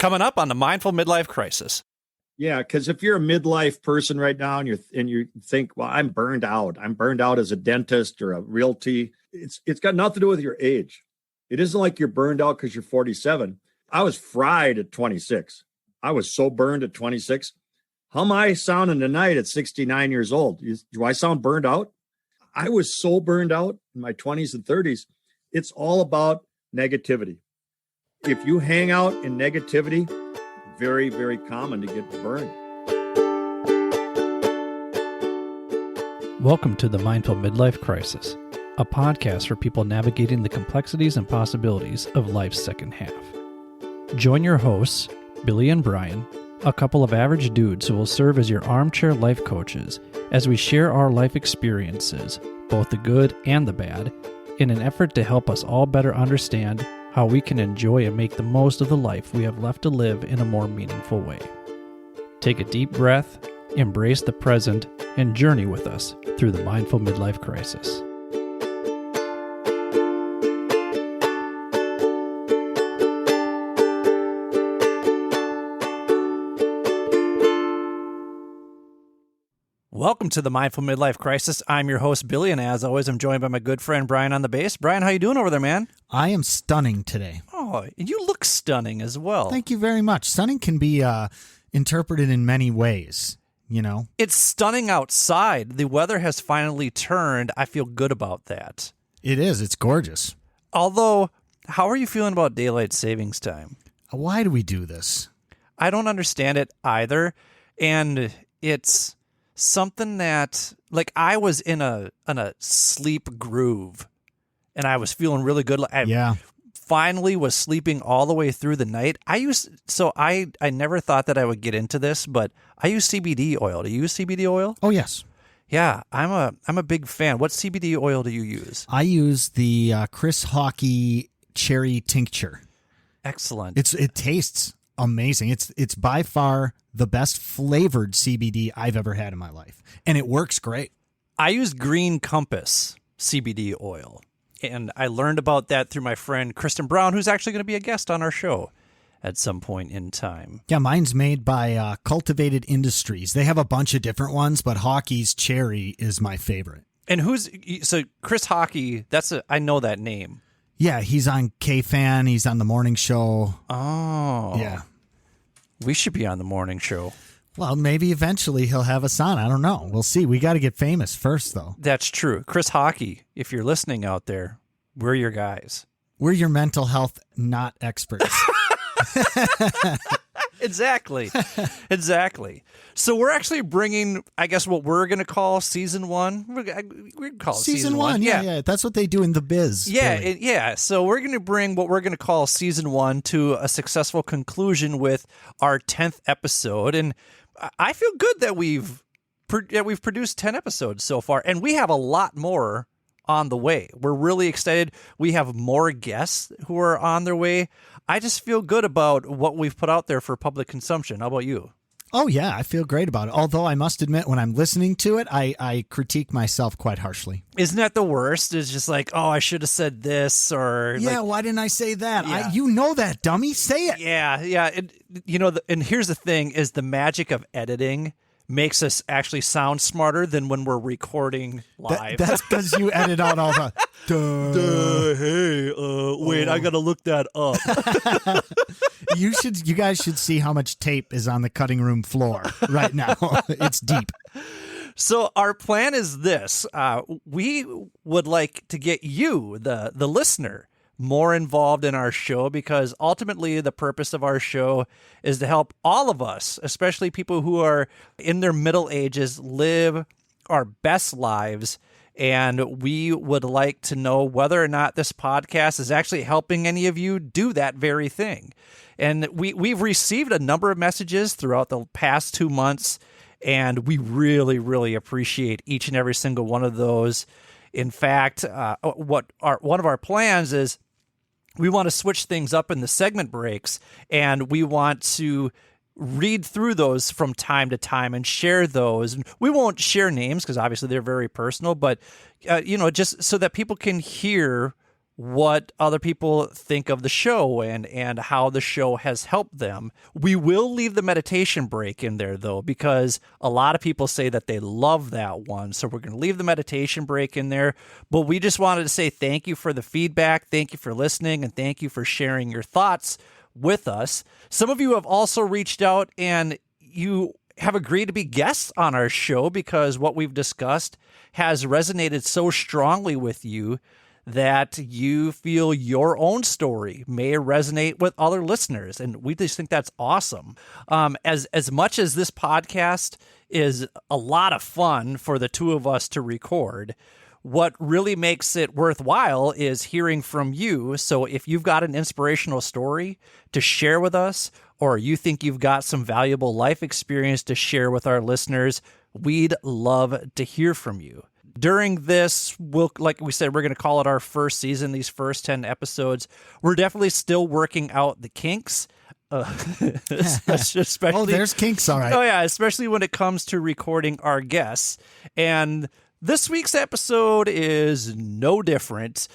Coming up on the Mindful Midlife Crisis. Yeah, because if you're a midlife person right now and you think, well, I'm burned out. I'm burned out as a dentist or a realty. It's got nothing to do with your age. It isn't like you're burned out because you're 47. I was fried at 26. I was so burned at 26. How am I sounding tonight at 69 years old? Do I sound burned out? I was so burned out in my 20s and 30s. It's all about negativity. If you hang out in negativity, very, very common to get burned. Welcome to the Mindful Midlife Crisis, a podcast for people navigating the complexities and possibilities of life's second half. Join your hosts, Billy and Brian, a couple of average dudes who will serve as your armchair life coaches as we share our life experiences, both the good and the bad, in an effort to help us all better understand how we can enjoy and make the most of the life we have left to live in a more meaningful way. Take a deep breath, embrace the present, and journey with us through the Mindful Midlife Crisis. Welcome to the Mindful Midlife Crisis. I'm your host, Billy, and as always, I'm joined by my good friend, Brian, on the bass. Brian, how you doing over there, man? I am stunning today. Oh, and you look stunning as well. Thank you very much. Stunning can be interpreted in many ways, you know? It's stunning outside. The weather has finally turned. I feel good about that. It is. It's gorgeous. Although, how are you feeling about daylight savings time? Why do we do this? I don't understand it either, and it's something that, like, I was in a sleep groove, and I was feeling really good. I finally was sleeping all the way through the night. I never thought that I would get into this, but I use CBD oil. Do you use CBD oil? Oh, yes. Yeah, I'm a big fan. What CBD oil do you use? I use the Chris Hockey cherry tincture. Excellent. It tastes amazing. It's by far the best flavored CBD I've ever had in my life, and it works great. I use Green Compass CBD oil, and I learned about that through my friend Kristen Brown, who's actually going to be a guest on our show at some point in time. Yeah, mine's made by Cultivated Industries. They have a bunch of different ones, but Hockey's cherry is my favorite. And so Chris Hockey, I know that name. Yeah, he's on K-Fan. He's on the morning show. Oh. Yeah. We should be on the morning show. Well, maybe eventually he'll have us on. I don't know. We'll see. We got to get famous first, though. That's true. Chris Hockey, if you're listening out there, we're your guys. We're your mental health not experts. Exactly. So we're actually bringing, I guess, what we're going to call season one. We can call it season one. Yeah. That's what they do in the biz. Yeah. So we're going to bring what we're going to call season one to a successful conclusion with our 10th episode. And I feel good that we've produced 10 episodes so far, and we have a lot more on the way. We're really excited. We have more guests who are on their way. I just feel good about what we've put out there for public consumption. How about you? Oh, yeah, I feel great about it. Although I must admit, when I'm listening to it, I critique myself quite harshly. Isn't that the worst? It's just like, oh, I should have said this, or yeah, why didn't I say that? Yeah. You know that, dummy. Say it. Yeah. And here's the thing: is the magic of editing makes us actually sound smarter than when we're recording live. That's because you edit out all the wait, I gotta look that up. You guys should see how much tape is on the cutting room floor right now. It's deep. So our plan is this. We would like to get you, the listener, more involved in our show, because ultimately the purpose of our show is to help all of us, especially people who are in their middle ages, live our best lives. And we would like to know whether or not this podcast is actually helping any of you do that very thing. And we've received a number of messages throughout the past 2 months, and we really, really appreciate each and every single one of those. In fact, one of our plans is we want to switch things up in the segment breaks, and we want to read through those from time to time and share those. And we won't share names because obviously they're very personal, but just so that people can hear what other people think of the show and how the show has helped them. We will leave the meditation break in there, though, because a lot of people say that they love that one. So we're going to leave the meditation break in there. But we just wanted to say thank you for the feedback. Thank you for listening. And thank you for sharing your thoughts with us. Some of you have also reached out and you have agreed to be guests on our show because what we've discussed has resonated so strongly with you that you feel your own story may resonate with other listeners. And we just think that's awesome. As much as this podcast is a lot of fun for the two of us to record, what really makes it worthwhile is hearing from you. So if you've got an inspirational story to share with us, or you think you've got some valuable life experience to share with our listeners, we'd love to hear from you. During this, like we said, we're going to call it our first season, these first 10 episodes. We're definitely still working out the kinks. Especially, there's kinks, all right. Oh, yeah, especially when it comes to recording our guests. And this week's episode is no different.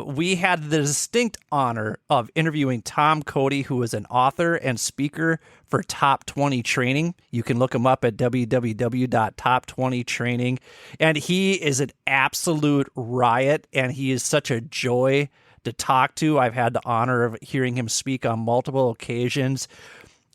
We had the distinct honor of interviewing Tom Cody, who is an author and speaker for Top 20 Training. You can look him up at www.top20training. And he is an absolute riot, and he is such a joy to talk to. I've had the honor of hearing him speak on multiple occasions.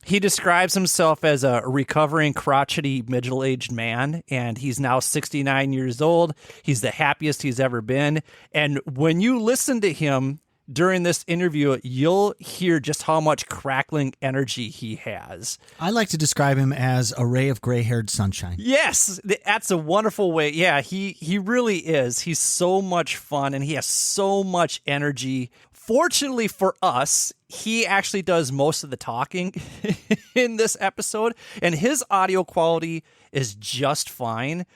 He describes himself as a recovering crotchety middle-aged man, and he's now 69 years old. He's the happiest he's ever been. And when you listen to him during this interview, you'll hear just how much crackling energy he has. I like to describe him as a ray of gray-haired sunshine. Yes, that's a wonderful way. Yeah, he really is. He's so much fun, and he has so much energy. Fortunately for us, he actually does most of the talking in this episode, and his audio quality is just fine.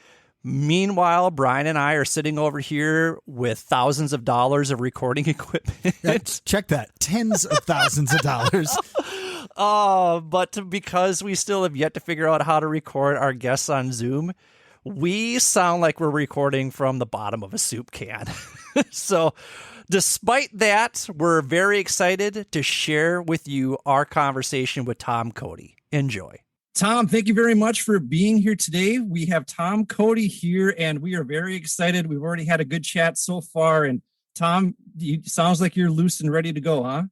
Meanwhile, Brian and I are sitting over here with thousands of dollars of recording equipment. Check that. Tens of thousands of dollars. Because we still have yet to figure out how to record our guests on Zoom, we sound like we're recording from the bottom of a soup can. So despite that, we're very excited to share with you our conversation with Tom Cody. Enjoy. Tom, thank you very much for being here today. We have Tom Cody here, and we are very excited. We've already had a good chat so far. And Tom, sounds like you're loose and ready to go, huh?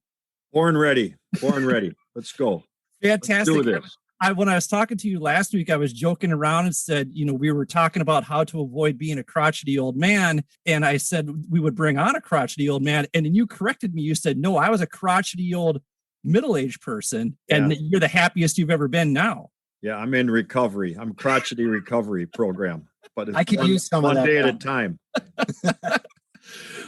Born ready. Let's go. Fantastic. Let's do this. When I was talking to you last week, I was joking around and said, we were talking about how to avoid being a crotchety old man. And I said we would bring on a crotchety old man. And then you corrected me. You said, no, I was a crotchety old middle-aged person. And you're the happiest you've ever been now. Yeah, I'm in recovery. I'm crotchety recovery program. But it's I could use some one of that day now. at a time.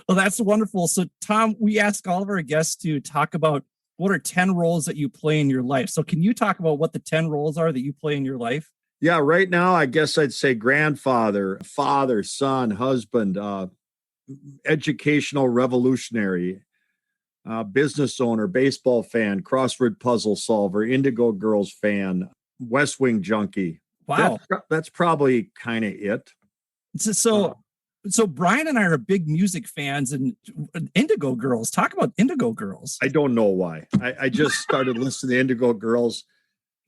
Well, that's wonderful. So, Tom, we ask all of our guests to talk about what are 10 roles that you play in your life. So can you talk about what the 10 roles are that you play in your life? Yeah, right now, I guess I'd say grandfather, father, son, husband, educational revolutionary, business owner, baseball fan, crossword puzzle solver, Indigo Girls fan, West Wing junkie. Wow. That's probably kind of it. So Brian and I are big music fans, and Indigo Girls. Talk about Indigo Girls. I don't know why. I just started listening to Indigo Girls.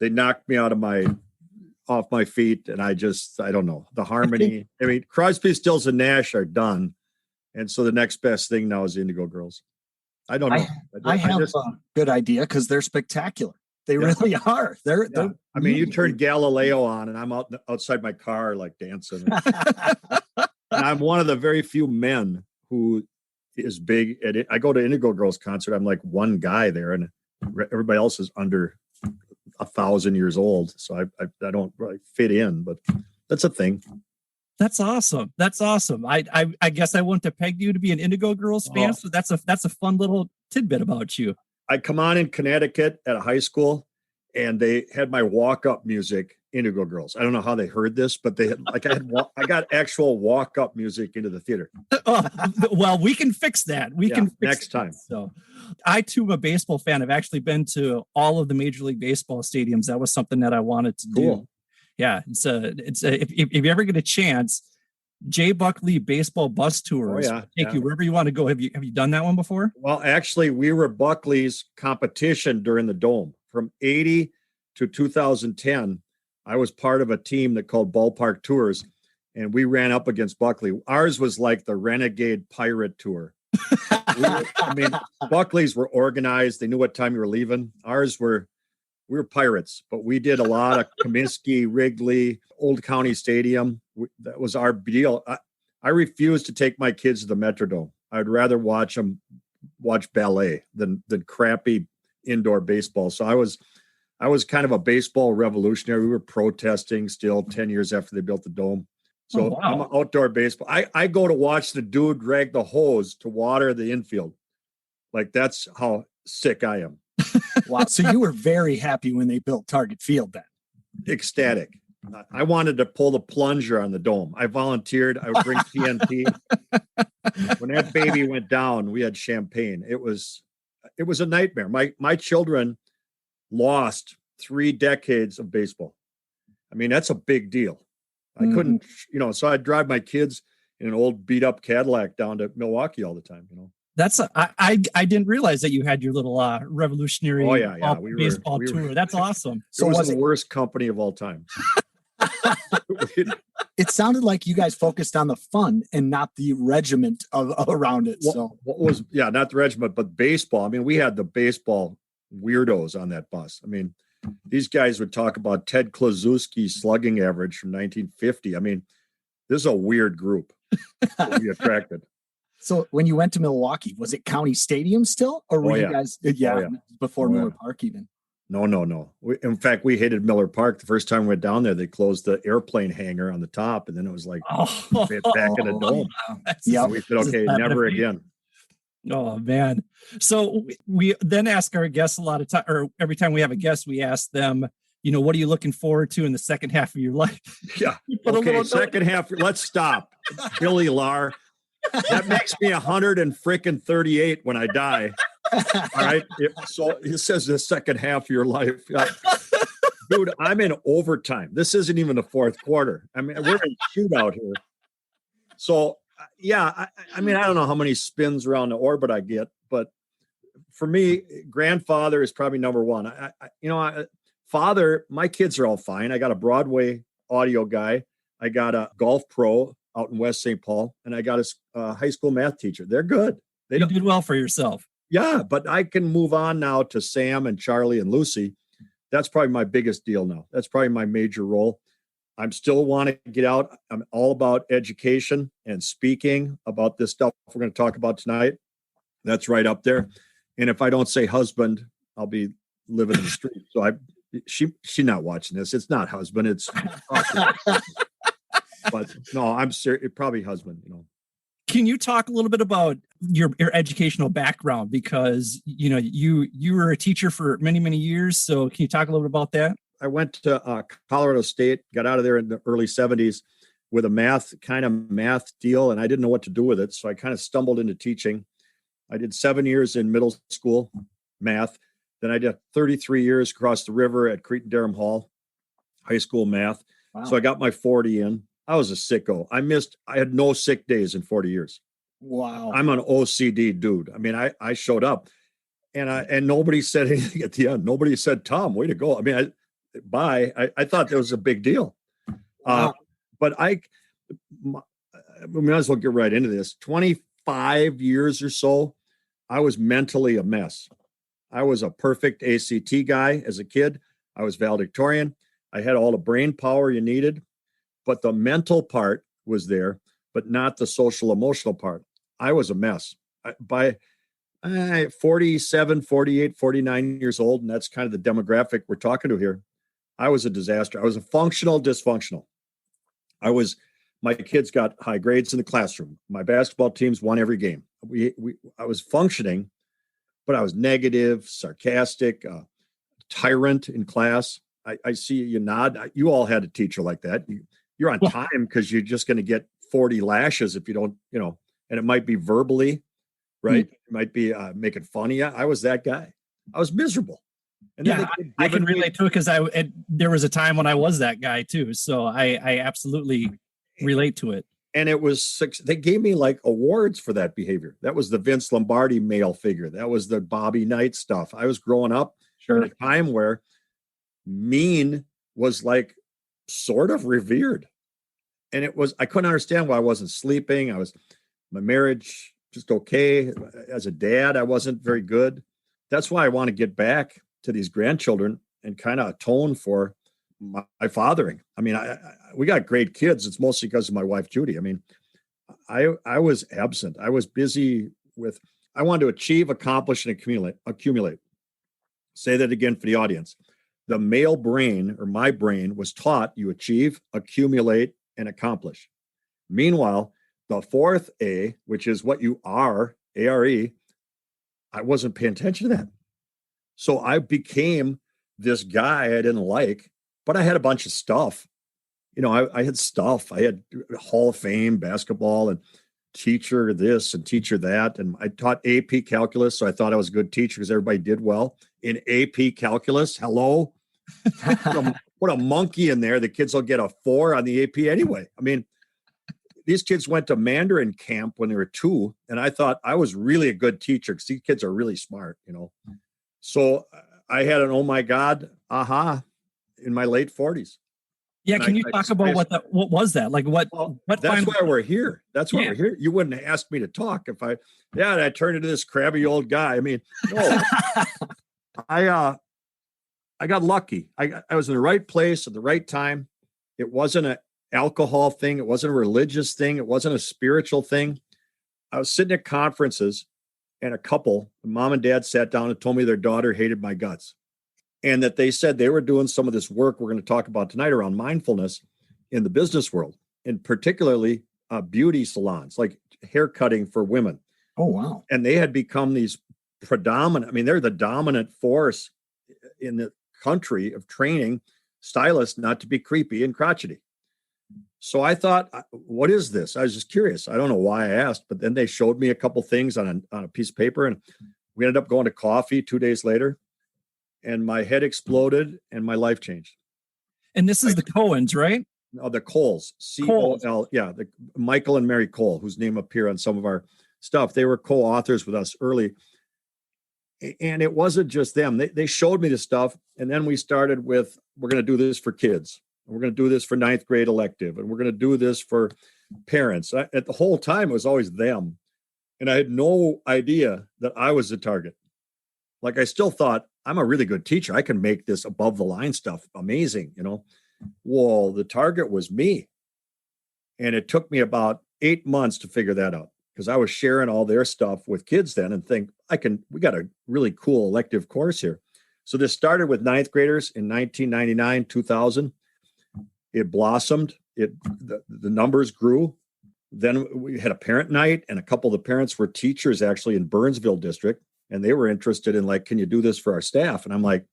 They knocked me off my feet, and I don't know. The harmony. I mean, Crosby, Stills, and Nash are done. And so the next best thing now is Indigo Girls. I don't know. I have a good idea because they're spectacular. They really are. They're I mean, you turn Galileo on, and I'm outside my car like dancing. And I'm one of the very few men who is big at it. I go to Indigo Girls concert. I'm like one guy there, and everybody else is under 1,000 years old. So I don't really fit in, but that's a thing. That's awesome. I guess I wouldn't have pegged you to be an Indigo Girls fan. So that's a fun little tidbit about you. I come on in Connecticut at a high school, and they had my walk-up music, Indigo Girls. I don't know how they heard this, but they had, I got actual walk-up music into the theater. Well, we can fix that. We can fix next time. So I too am a baseball fan. I've actually been to all of the Major League Baseball stadiums. That was something that I wanted to do. Yeah. It's if you ever get a chance, Jay Buckley baseball bus tours. Oh, yeah, Take you wherever you want to go. Have you done that one before? Well, actually, we were Buckley's competition during the Dome from 80 to 2010. I was part of a team that called Ballpark Tours, and we ran up against Buckley. Ours was like the Renegade Pirate Tour. Buckley's were organized. They knew what time you were leaving. We were pirates, but we did a lot of Comiskey, Wrigley, Old County Stadium. That was our deal. I refused to take my kids to the Metrodome. I'd rather watch ballet than crappy indoor baseball. So I was kind of a baseball revolutionary. We were protesting still 10 years after they built the Dome. So I'm an outdoor baseball. I go to watch the dude drag the hose to water the infield. Like, that's how sick I am. Wow. So you were very happy when they built Target Field then? Ecstatic. I wanted to pull the plunger on the Dome. I volunteered. I would bring TNT. When that baby went down, we had champagne. It was a nightmare. My children lost 3 decades of baseball. I mean, that's a big deal. I couldn't, so I'd drive my kids in an old beat up Cadillac down to Milwaukee all the time, That's I didn't realize that you had your little revolutionary baseball tour. That's awesome. So it was the worst company of all time. It sounded like you guys focused on the fun and not the regiment around it. Not the regiment, but baseball. I mean, we had the baseball weirdos on that bus. I mean, these guys would talk about Ted Klaczewski's slugging average from 1950. I mean, this is a weird group that we attracted. So when you went to Milwaukee, was it County Stadium still? Or were you guys before Miller Park even? No. In fact, we hated Miller Park. The first time we went down there, they closed the airplane hangar on the top, and then it was like back in the Dome. So we said, okay, never again. Oh, man. So we then ask our guests a lot of time, or every time we have a guest, we ask them, what are you looking forward to in the second half of your life? Yeah. Okay, second half. Let's stop. Billy Lar. That makes me 138 when I die. All right. So it says the second half of your life. Dude, I'm in overtime. This isn't even the fourth quarter. I mean, we're in shootout here. So, I mean, I don't know how many spins around the orbit I get, but for me, grandfather is probably number one. Father, my kids are all fine. I got a Broadway audio guy. I got a golf pro out in West St. Paul, and I got a high school math teacher. They're good. You did well for yourself. Yeah, but I can move on now to Sam and Charlie and Lucy. That's probably my biggest deal now. That's probably my major role. I'm still want to get out. I'm all about education and speaking about this stuff we're going to talk about tonight. That's right up there. And if I don't say husband, I'll be living in the street. So she's not watching this. It's not husband. It's but no, I'm serious. Probably husband, Can you talk a little bit about your educational background? Because, you were a teacher for many, many years. So can you talk a little bit about that? I went to Colorado State, got out of there in the early 70s with a math deal, and I didn't know what to do with it. So I kind of stumbled into teaching. I did 7 years in middle school math. Then I did 33 years across the river at Cretin-Derham Hall, high school math. Wow. So I got my 40 in. I was a sicko. I had no sick days in 40 years. Wow. I'm an OCD dude. I mean, I showed up and nobody said anything at the end. Nobody said, Tom, way to go. I mean, I thought that was a big deal. Wow. But we might as well get right into this. 25 years or so, I was mentally a mess. I was a perfect ACT guy as a kid. I was valedictorian. I had all the brain power you needed. But the mental part was there, but not the social emotional part. I was a mess. By 47, 48, 49 years old, and that's kind of the demographic we're talking to here, I was a disaster. I was a functional dysfunctional. My kids got high grades in the classroom. My basketball teams won every game. I was functioning, but I was negative, sarcastic, tyrant in class. I see you nod. You all had a teacher like that. You're on time because you're just going to get 40 lashes if you don't, and it might be verbally, right? It might be making fun of you. I was that guy. I was miserable. And I can relate to it because there was a time when I was that guy too. So I absolutely relate to it. And it was they gave me like awards for that behavior. That was the Vince Lombardi male figure. That was the Bobby Knight stuff. I was growing up in a time where mean was like sort of revered. And I couldn't understand why I wasn't sleeping. My marriage just okay. As a dad, I wasn't very good. That's why I want to get back to these grandchildren and kind of atone for my fathering. I mean, we got great kids. It's mostly because of my wife, Judy. I mean, I was absent. I was busy I wanted to achieve, accomplish, and accumulate. Say that again for the audience. The male brain, or my brain, was taught you achieve, accumulate, and accomplish. Meanwhile, the fourth A, which is what you are, A-R-E, I wasn't paying attention to that. So I became this guy I didn't like, but I had a bunch of stuff. I had stuff. I had Hall of Fame basketball and teacher this and teacher that. And I taught AP calculus. So I thought I was a good teacher because everybody did well in AP calculus. Hello. Put a monkey in there. The kids will get a 4 on the AP anyway. I mean, these kids went to Mandarin camp when they were 2. And I thought I was really a good teacher because these kids are really smart, So I had an, oh my God, aha, in my late 40s. Yeah, can you talk about what was that? Like what that's why we're here. That's why we're here. You wouldn't ask me to talk if I turned into this crabby old guy. I mean, no. I got lucky. I was in the right place at the right time. It wasn't an alcohol thing. It wasn't a religious thing. It wasn't a spiritual thing. I was sitting at conferences and a couple, mom and dad, sat down and told me their daughter hated my guts. And that they said they were doing some of this work we're going to talk about tonight around mindfulness in the business world, and particularly beauty salons, like hair cutting for women. Oh, wow. And they had become these predominant, they're the dominant force in the country of training stylists not to be creepy and crotchety. So I thought, what is this? I was just curious. I don't know why I asked, but then they showed me a couple things on a piece of paper, and we ended up going to coffee 2 days later. And my head exploded and my life changed. And this is the Coens, right? No, the Coles, C-O-L. Yeah, the Michael and Mary Cole, whose name appear on some of our stuff. They were co-authors with us early. And it wasn't just them. They showed me the stuff. And then we started with, we're going to do this for kids. We're going to do this for 9th grade elective. And we're going to do this for parents. At the whole time, it was always them. And I had no idea that I was the target. Like, I still thought, I'm a really good teacher. I can make this above the line stuff amazing, Well, the target was me. And it took me about 8 months to figure that out, because I was sharing all their stuff with kids then and think, we got a really cool elective course here. So this started with 9th graders in 1999, 2000. It blossomed. The numbers grew. Then we had a parent night, and a couple of the parents were teachers actually in Burnsville district. And they were interested in, like, can you do this for our staff? And I'm like,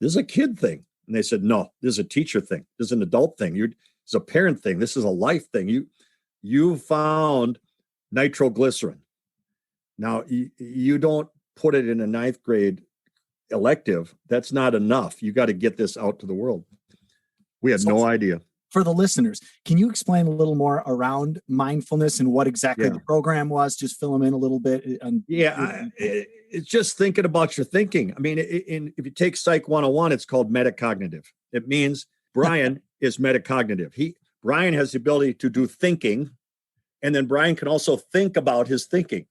this is a kid thing. And they said, no, this is a teacher thing. This is an adult thing. It's a parent thing. This is a life thing. You found nitroglycerin. Now, you don't put it in a 9th grade elective. That's not enough. You got to get this out to the world. We had no idea. For the listeners, can you explain a little more around mindfulness and what exactly the program was? Just fill them in a little bit. It's just thinking about your thinking. If you take Psych 101, it's called metacognitive. It means Brian is metacognitive. Brian has the ability to do thinking, and then Brian can also think about his thinking.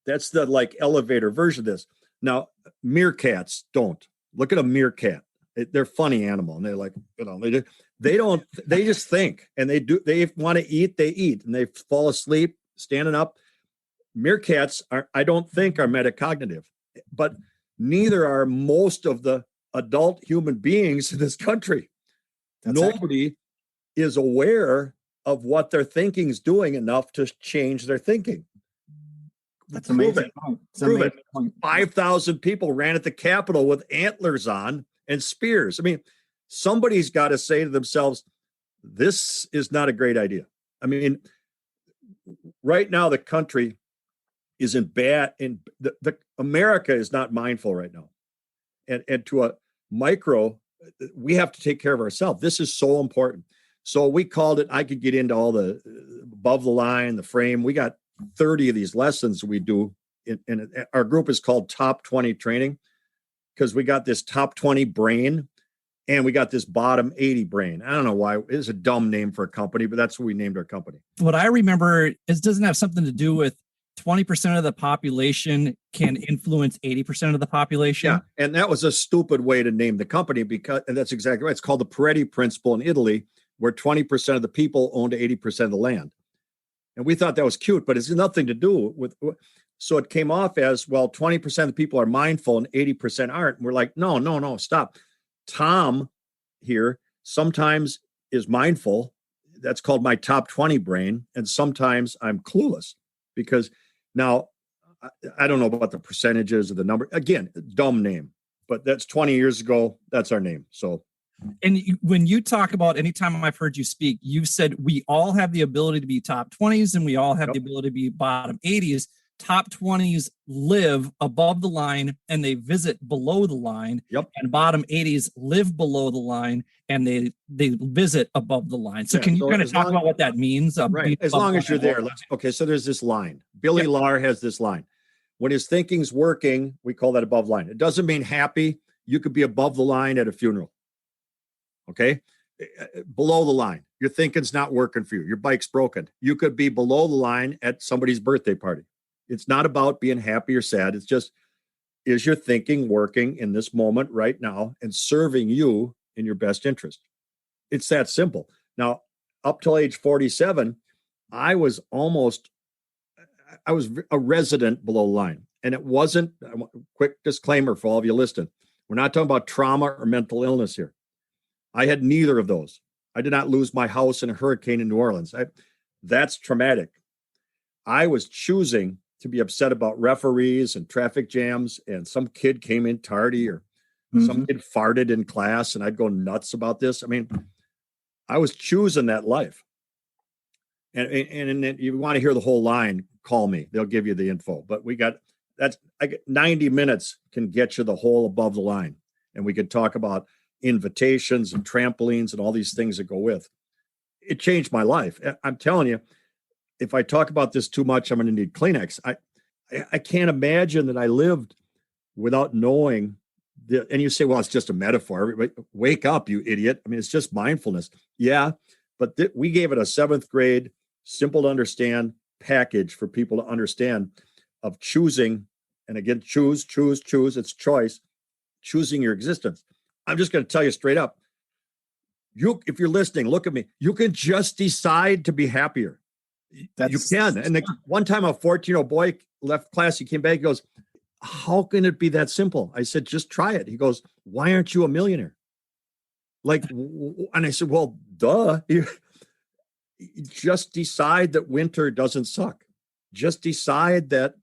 That's the elevator version of this. Now, meerkats don't. Look at a meerkat. They're a funny animal, and they're like, they just think, and they want to eat, they eat, and they fall asleep standing up. Meerkats I don't think are metacognitive, but neither are most of the adult human beings in this country. Nobody is aware of what their thinking is doing enough to change their thinking. That's amazing. 5,000 people ran at the Capitol with antlers on and spears. Somebody's got to say to themselves, this is not a great idea. Right now the country is in bad, America is not mindful right now. And to a micro, we have to take care of ourselves. This is so important. So we called it, I could get into all the above the line, the frame. We got 30 of these lessons we do. And our group is called Top 20 Training because we got this top 20 brain and we got this bottom 80 brain. I don't know why. It's a dumb name for a company, but that's what we named our company. What I remember is doesn't have something to do with 20% of the population can influence 80% of the population. Yeah. And that was a stupid way to name the company and that's exactly right. It's called the Peretti principle in Italy, where 20% of the people owned 80% of the land. And we thought that was cute, but it's nothing to do with, so it came off as, well, 20% of the people are mindful and 80% aren't. And we're like, no, stop. Tom here sometimes is mindful. That's called my top 20 brain. And sometimes I'm clueless because now I don't know about the percentages of the number. Again, dumb name, but that's 20 years ago. That's our name. So. And when you talk about, anytime I've heard you speak, you've said we all have the ability to be top 20s and we all have the ability to be bottom 80s. Top 20s live above the line and they visit below the line. Yep. And bottom 80s live below the line and they visit above the line. So can you kind of talk about what that means? Right. As long as you're there. Okay. So there's this line. Billy Lahr has this line. When his thinking's working, we call that above line. It doesn't mean happy. You could be above the line at a funeral. Okay. Below the line. Your thinking's not working for you. Your bike's broken. You could be below the line at somebody's birthday party. It's not about being happy or sad. It's just, is your thinking working in this moment right now and serving you in your best interest? It's that simple. Now, up till age 47, I was a resident below the line. And it wasn't, quick disclaimer for all of you listening, we're not talking about trauma or mental illness here. I had neither of those. I did not lose my house in a hurricane in New Orleans. That's traumatic. I was choosing to be upset about referees and traffic jams, and some kid came in tardy or some kid farted in class, and I'd go nuts about this. I mean, I was choosing that life. And you want to hear the whole line, call me. They'll give you the info. But I get 90 minutes can get you the whole above the line. And we could talk about invitations and trampolines and all these things that go with. It changed my life. I'm telling you, if I talk about this too much, I'm going to need Kleenex. I can't imagine that I lived without knowing. And you say, well, it's just a metaphor. Wake up, you idiot. I mean, it's just mindfulness. Yeah, but we gave it a 7th grade, simple to understand package for people to understand of choosing. And again, choose. It's choice. Choosing your existence. I'm just going to tell you straight up. If you're listening, look at me. You can just decide to be happier. You can. And one time a 14-year-old boy left class, he came back, he goes, how can it be that simple? I said, just try it. He goes, why aren't you a millionaire? And I said, well, duh. You just decide that winter doesn't suck. Just decide that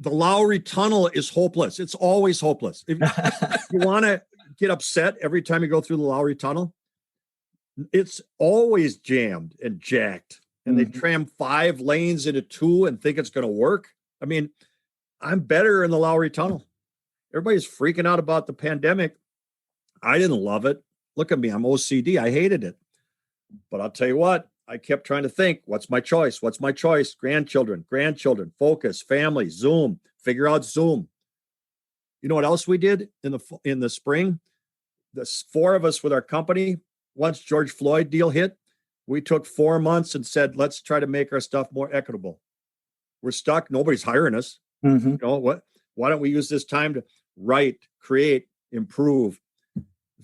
the Lowry Tunnel is hopeless. It's always hopeless. If you want to get upset every time you go through the Lowry Tunnel, it's always jammed and jacked. And they tram 5 lanes into 2 and think it's going to work. I mean, I'm better in the Lowry Tunnel. Everybody's freaking out about the pandemic. I didn't love it. Look at me. I'm OCD. I hated it. But I'll tell you what, I kept trying to think, what's my choice? What's my choice? Grandchildren, focus, family, Zoom, figure out Zoom. You know what else we did in the spring? The 4 of us with our company, once George Floyd deal hit, we took 4 months and said, let's try to make our stuff more equitable. We're stuck. Nobody's hiring us. You know what? Why don't we use this time to write, create, improve?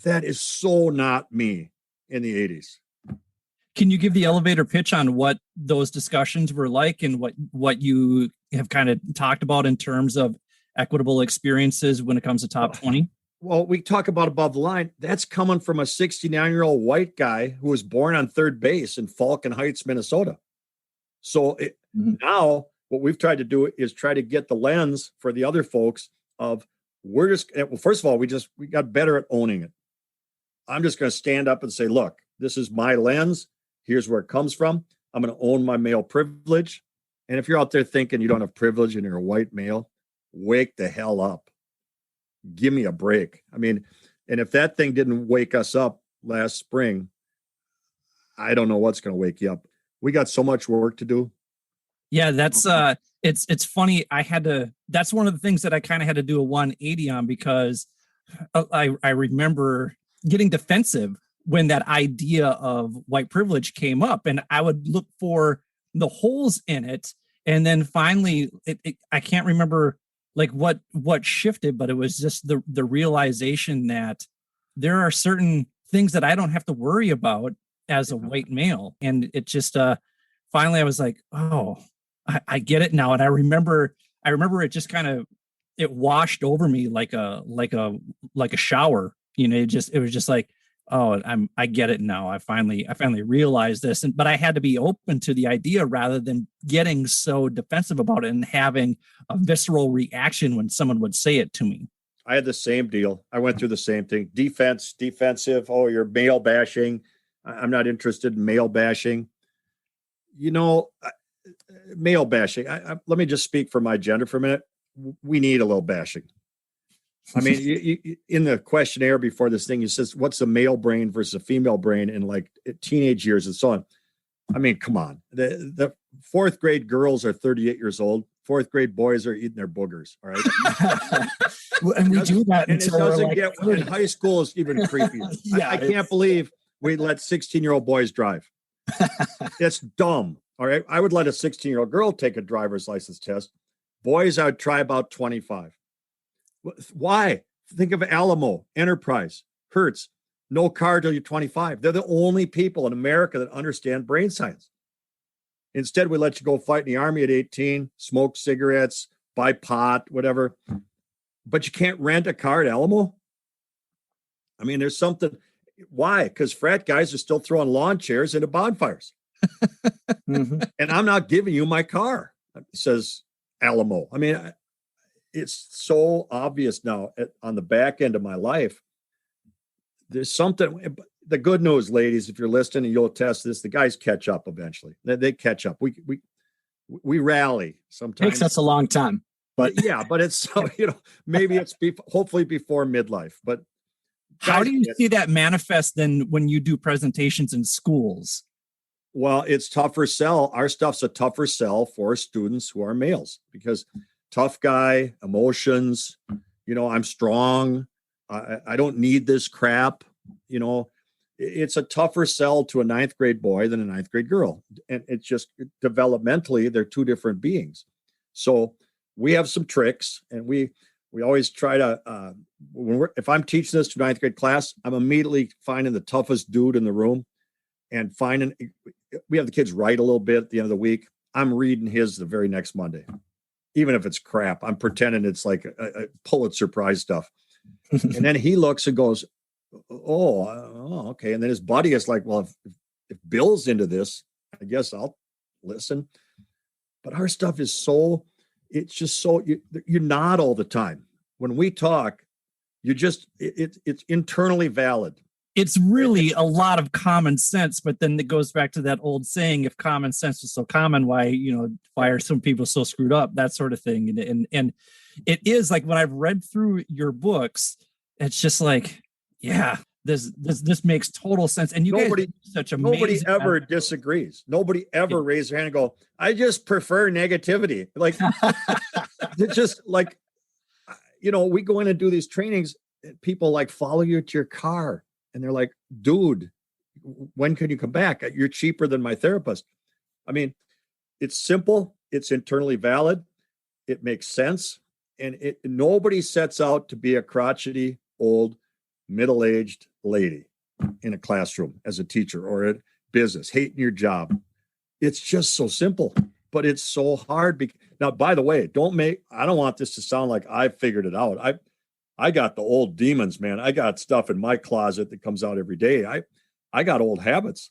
That is so not me in the 80s. Can you give the elevator pitch on what those discussions were like and what you have kind of talked about in terms of equitable experiences when it comes to top 20? Well, we talk about above the line. That's coming from a 69-year-old white guy who was born on third base in Falcon Heights, Minnesota. So now what we've tried to do is try to get the lens for the other folks of first of all, we got better at owning it. I'm just going to stand up and say, look, this is my lens. Here's where it comes from. I'm going to own my male privilege. And if you're out there thinking you don't have privilege and you're a white male, wake the hell up. Give me a break. I mean, and if that thing didn't wake us up last spring, I don't know what's going to wake you up. We got so much work to do. Yeah, that's it's funny. That's one of the things that I kind of had to do a 180 on, because I remember getting defensive when that idea of white privilege came up, and I would look for the holes in it. And then finally I can't remember like what shifted, but it was just the realization that there are certain things that I don't have to worry about as a white male. And it just finally I was like, oh, I get it now. And I remember it just kind of, it washed over me like a shower. You know, it was just like, oh, I get it now. I finally realized this. But I had to be open to the idea rather than getting so defensive about it and having a visceral reaction when someone would say it to me. I had the same deal. I went through the same thing. Defensive. Oh, you're male bashing. I'm not interested in male bashing. You know, male bashing. Let me just speak for my gender for a minute. We need a little bashing. I mean, you, in the questionnaire before this thing, you says, what's a male brain versus a female brain in like teenage years and so on. I mean, come on. The fourth grade girls are 38 years old. Fourth grade boys are eating their boogers. All right. And we do that and it doesn't get in high school is even creepier. Yeah, I can't believe we let 16-year-old boys drive. It's dumb. All right. I would let a 16-year-old girl take a driver's license test. Boys, I would try about 25. Why? Think of Alamo, Enterprise, Hertz, no car till you're 25. They're the only people in America that understand brain science. Instead, we let you go fight in the Army at 18, smoke cigarettes, buy pot, whatever. But you can't rent a car at Alamo? I mean, there's something. Why? Because frat guys are still throwing lawn chairs into bonfires. Mm-hmm. And I'm not giving you my car, says Alamo. I mean, it's so obvious now on the back end of my life. There's something. The good news, ladies, if you're listening and you'll attest this, the guys catch up eventually. They catch up. We rally sometimes. Takes us a long time, but yeah, but it's so, you know, maybe it's hopefully before midlife. But how do you see that manifest then when you do presentations in schools? Well, it's tougher sell. Our stuff's a tougher sell for students who are males because tough guy, emotions, you know, I'm strong. I don't need this crap. You know, it's a tougher sell to a ninth grade boy than a ninth grade girl. And it's just developmentally, they're two different beings. So we have some tricks and we always try to, if I'm teaching this to ninth grade class, I'm immediately finding the toughest dude in the room and we have the kids write a little bit at the end of the week. I'm reading his the very next Monday. Even if it's crap, I'm pretending it's like a Pulitzer Prize stuff. And then he looks and goes, oh, okay. And then his buddy is like, well, if Bill's into this, I guess I'll listen. But our stuff is it's just so, you nod all the time. When we talk, it's internally valid. It's really a lot of common sense, but then it goes back to that old saying, if common sense was so common, why are some people so screwed up, that sort of thing. And it is like when I've read through your books, it's just like, yeah, this makes total sense. And nobody ever attitude. Disagrees. Nobody ever raised their hand and go, I just prefer negativity. Like, it's just like, we go in and do these trainings, people like follow you to your car. And they're like, dude, when can you come back? You're cheaper than my therapist. I mean, it's simple. It's internally valid. It makes sense. And nobody sets out to be a crotchety, old, middle-aged lady in a classroom as a teacher or at business, hating your job. It's just so simple, but it's so hard. Now, by the way, I don't want this to sound like I figured it out. I got the old demons, man. I got stuff in my closet that comes out every day. I got old habits.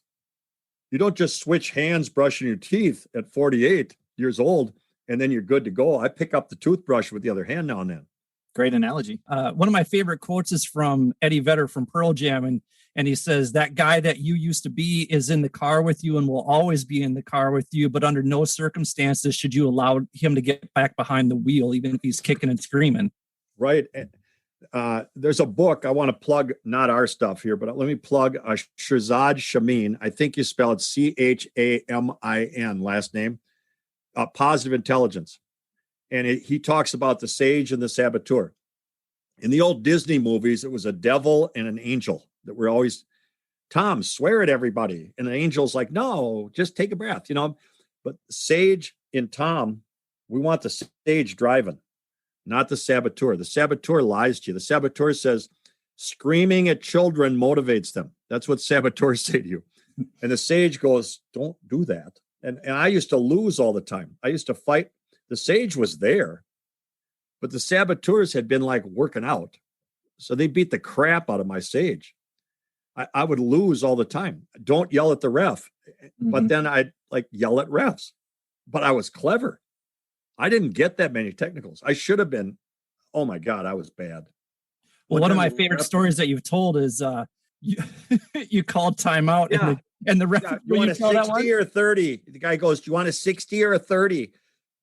You don't just switch hands brushing your teeth at 48 years old, and then you're good to go. I pick up the toothbrush with the other hand now and then. Great analogy. One of my favorite quotes is from Eddie Vedder from Pearl Jam. And he says, that guy that you used to be is in the car with you and will always be in the car with you, but under no circumstances should you allow him to get back behind the wheel, even if he's kicking and screaming. Right. there's a book I want to plug, not our stuff here, but let me plug Shirzad Shamin. I think you spell it Chamin, last name, Positive Intelligence. And he talks about the sage and the saboteur. In the old Disney movies, it was a devil and an angel that were always, Tom, swear at everybody. And the angel's like, no, just take a breath, But sage in Tom, we want the sage driving, not the saboteur. The saboteur lies to you. The saboteur says screaming at children motivates them. That's what saboteurs say to you. And the sage goes, don't do that. And I used to lose all the time. I used to fight. The sage was there, but the saboteurs had been like working out. So they beat the crap out of my sage. I would lose all the time. Don't yell at the ref. But then I'd like yell at refs. But I was clever. I didn't get that many technicals. I should have been. Oh my God, I was bad. Well, one of my favorite stories that you've told is you called timeout and the ref. Yeah, you want a 60 or 30? The guy goes, do you want a 60 or a 30?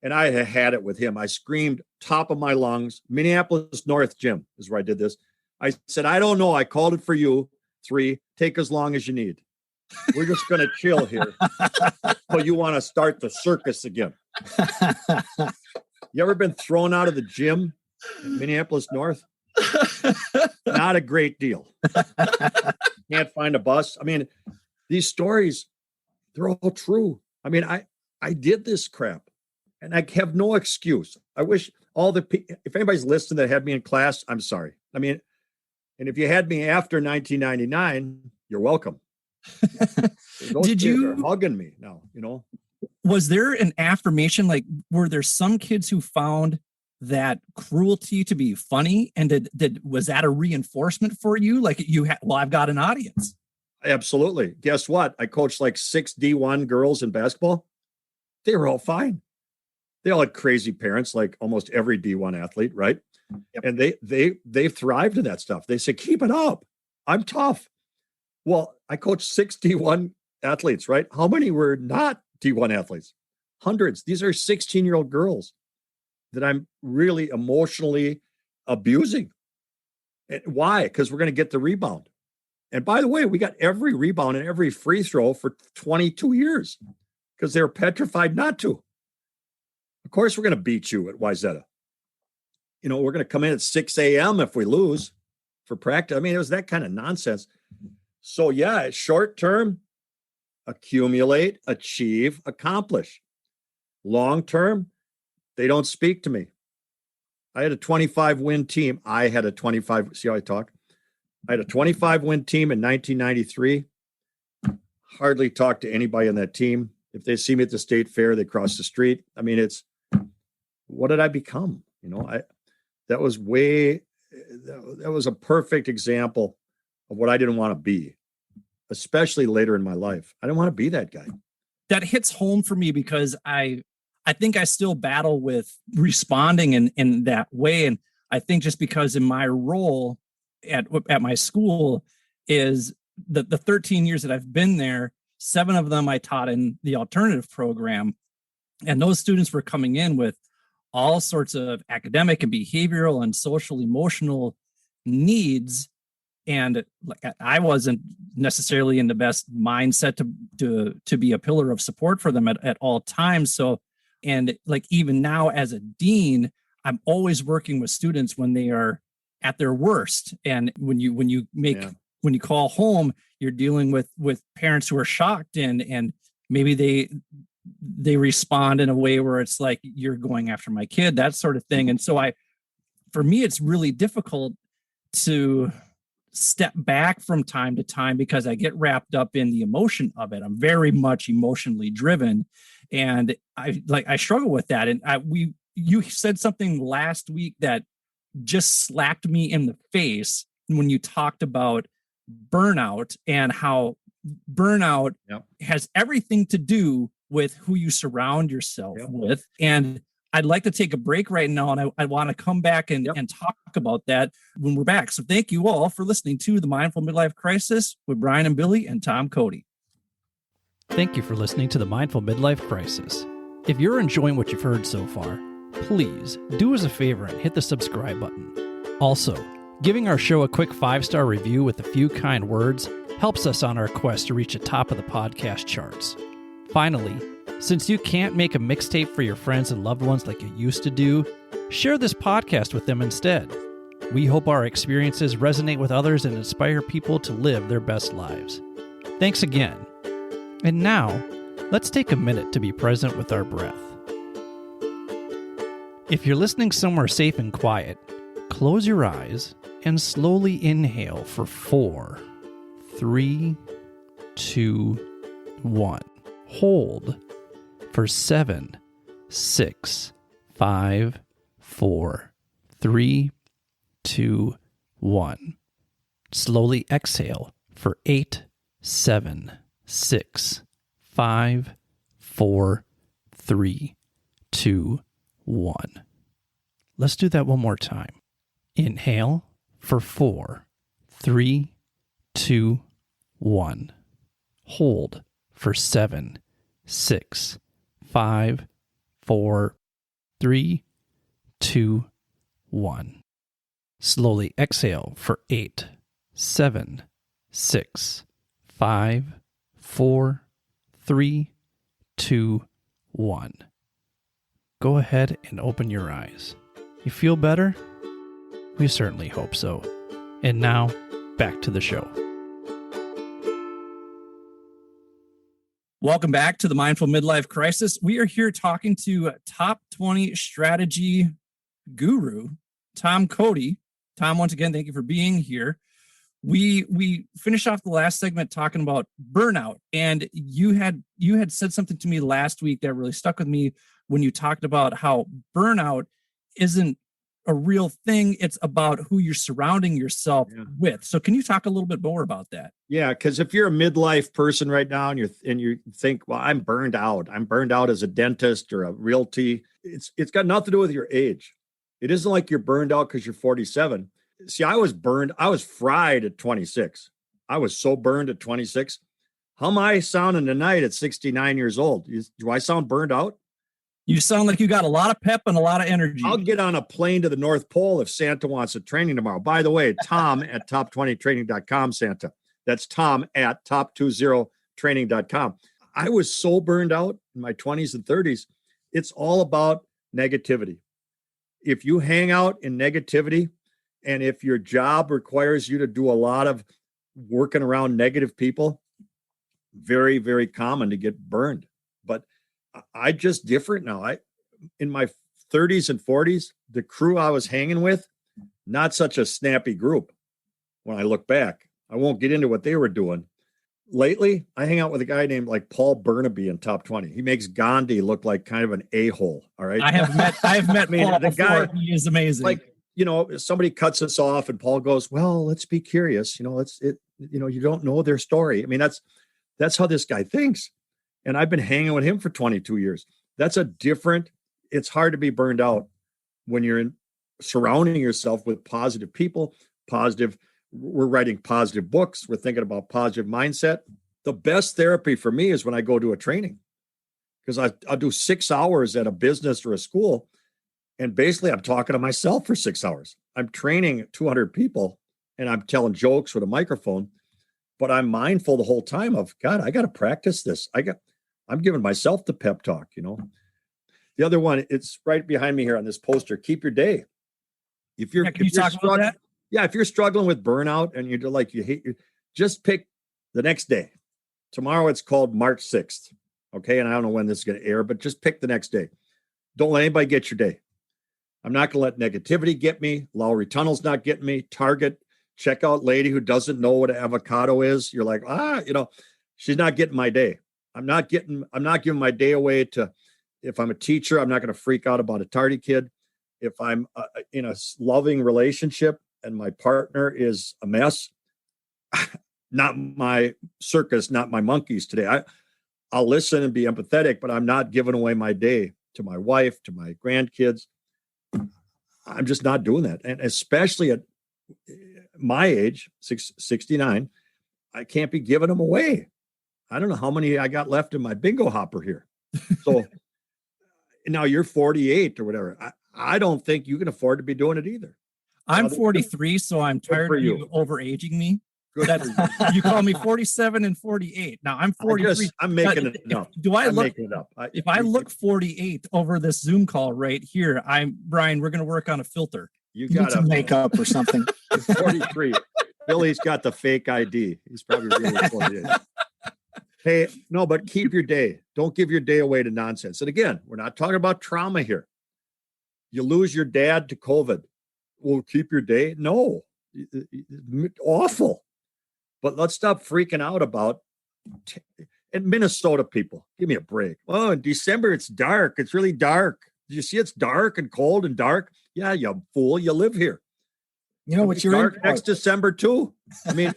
And I had it with him. I screamed top of my lungs. Minneapolis North Gym is where I did this. I said, I don't know. I called it for you. 3, take as long as you need. We're just going to chill here. So you want to start the circus again. You ever been thrown out of the gym in Minneapolis North? Not a great deal. Can't find a bus. I mean, these stories, they're all true. I mean, I did this crap. And I have no excuse. I wish if anybody's listening that had me in class, I'm sorry. I mean, and if you had me after 1999, you're welcome. Did you are hugging me now, Was there an affirmation? Like, were there some kids who found that cruelty to be funny? And was that a reinforcement for you? Like I've got an audience. Absolutely. Guess what? I coached like 6 D1 girls in basketball. They were all fine. They all had crazy parents, like almost every D1 athlete, right? Yep. And they thrived in that stuff. They said, keep it up. I'm tough. Well, I coached 6 D1 athletes, right? How many were not D1 athletes? Hundreds. These are 16-year-old girls that I'm really emotionally abusing. And why? Because we're going to get the rebound. And by the way, we got every rebound and every free throw for 22 years because they were petrified not to. Of course, we're going to beat you at Wayzata. We're going to come in at 6 a.m. if we lose for practice. I mean, it was that kind of nonsense. So yeah, short term, accumulate, achieve, accomplish. Long term, they don't speak to me. I had a 25-win team. See how I talk? I had a 25-win team in 1993. Hardly talked to anybody on that team. If they see me at the state fair, they cross the street. I mean, what did I become? That was a perfect example of what I didn't want to be, especially later in my life. I didn't want to be that guy. That hits home for me because I think I still battle with responding in that way. And I think just because in my role at my school is the 13 years that I've been there, 7 of them I taught in the alternative program. And those students were coming in with all sorts of academic and behavioral and social emotional needs. And like I wasn't necessarily in the best mindset to be a pillar of support for them at all times. So, and like even now as a dean, I'm always working with students when they are at their worst. And when you call home, you're dealing with parents who are shocked and maybe they respond in a way where it's like, you're going after my kid, that sort of thing. And so for me, it's really difficult to step back from time to time because I get wrapped up in the emotion of it. I'm very much emotionally driven, and I struggle with that. And you said something last week that just slapped me in the face when you talked about burnout and how burnout has everything to do with who you surround yourself with. And I'd like to take a break right now, and I want to come back and talk about that when we're back. So thank you all for listening to The Mindful Midlife Crisis with Brian and Billy and Tom Cody. Thank you for listening to The Mindful Midlife Crisis. If you're enjoying what you've heard so far, please do us a favor and hit the subscribe button. Also, Giving our show a quick 5-star review with a few kind words helps us on our quest to reach the top of the podcast charts. Finally, since you can't make a mixtape for your friends and loved ones like you used to do, share this podcast with them instead. We hope our experiences resonate with others and inspire people to live their best lives. Thanks again. And now, let's take a minute to be present with our breath. If you're listening somewhere safe and quiet, close your eyes and slowly inhale for 4, 3, 2, 1. Hold for 7, 6, 5, 4, 3, 2, 1. Slowly exhale for 8, 7, 6, 5, 4, 3, 2, 1. Let's do that one more time. Inhale for 4, 3, 2, 1. Hold for 7, 6, 5, 4, 3, 2, 1. Slowly exhale for 8, 7, 6, 5, 4, 3, 2, 1. Go ahead and open your eyes. You feel better? We certainly hope so. And now, back to the show. Welcome back to the Mindful Midlife Crisis. We are here talking to top 20 strategy guru, Tom Cody. Tom, once again, thank you for being here. We finished off the last segment talking about burnout, and you had said something to me last week that really stuck with me when you talked about how burnout isn't a real thing. It's about who you're surrounding yourself with. So can you talk a little bit more about that? Yeah, because if you're a midlife person right now and you think, well, I'm burned out. I'm burned out as a dentist or a realty. It's got nothing to do with your age. It isn't like you're burned out because you're 47. See, I was fried at 26. I was so burned at 26. How am I sounding tonight at 69 years old? Do I sound burned out? You sound like you got a lot of pep and a lot of energy. I'll get on a plane to the North Pole if Santa wants a training tomorrow. By the way, Tom at top20training.com, Santa. That's Tom at top20training.com. I was so burned out in my 20s and 30s. It's all about negativity. If you hang out in negativity, and if your job requires you to do a lot of working around negative people, very, very common to get burned. But I just different now. In my 30s and 40s, the crew I was hanging with, not such a snappy group. When I look back, I won't get into what they were doing. Lately, I hang out with a guy named like Paul Burnaby in Top 20. He makes Gandhi look like kind of an a-hole. All right. I have met Paul the before. Guy, he is amazing. Like, somebody cuts us off and Paul goes, well, let's be curious. You don't know their story. I mean, that's how this guy thinks. And I've been hanging with him for 22 years. It's hard to be burned out when you're surrounding yourself with positive people, we're writing positive books. We're thinking about positive mindset. The best therapy for me is when I go to a training, because I'll do 6 hours at a business or a school. And basically I'm talking to myself for 6 hours. I'm training 200 people and I'm telling jokes with a microphone, but I'm mindful the whole time of, God, I got to practice this. I'm giving myself the pep talk, The other one, it's right behind me here on this poster. Keep your day. If you're struggling with burnout and you're like, just pick the next day. Tomorrow it's called March 6th. Okay. And I don't know when this is going to air, but just pick the next day. Don't let anybody get your day. I'm not going to let negativity get me. Lowry Tunnel's not getting me. Target, checkout lady who doesn't know what an avocado is. You're like, she's not getting my day. I'm not giving my day away to, if I'm a teacher, I'm not going to freak out about a tardy kid. If I'm in a loving relationship and my partner is a mess, not my circus, not my monkeys today. I'll listen and be empathetic, but I'm not giving away my day to my wife, to my grandkids. I'm just not doing that. And especially at my age, 69, I can't be giving them away. I don't know how many I got left in my bingo hopper here. So now you're 48 or whatever. I don't think you can afford to be doing it either. I'm 43, so I'm tired of you overaging me. That's, you call me 47 and 48. Now I'm 43. I'm making it up. I'm making it up. If I look 48 over this Zoom call right here, Brian, we're going to work on a filter. You got to make up or something. 43. Billy's got the fake ID. He's probably really 48. Hey, no, but keep your day. Don't give your day away to nonsense. And again, we're not talking about trauma here. You lose your dad to COVID. Well, keep your day. No, awful. But let's stop freaking out about and Minnesota people. Give me a break. Oh, in December, it's dark. It's really dark. Did you see it's dark and cold and dark? Yeah, you fool. You live here. You know what you're dark next December, too. I mean,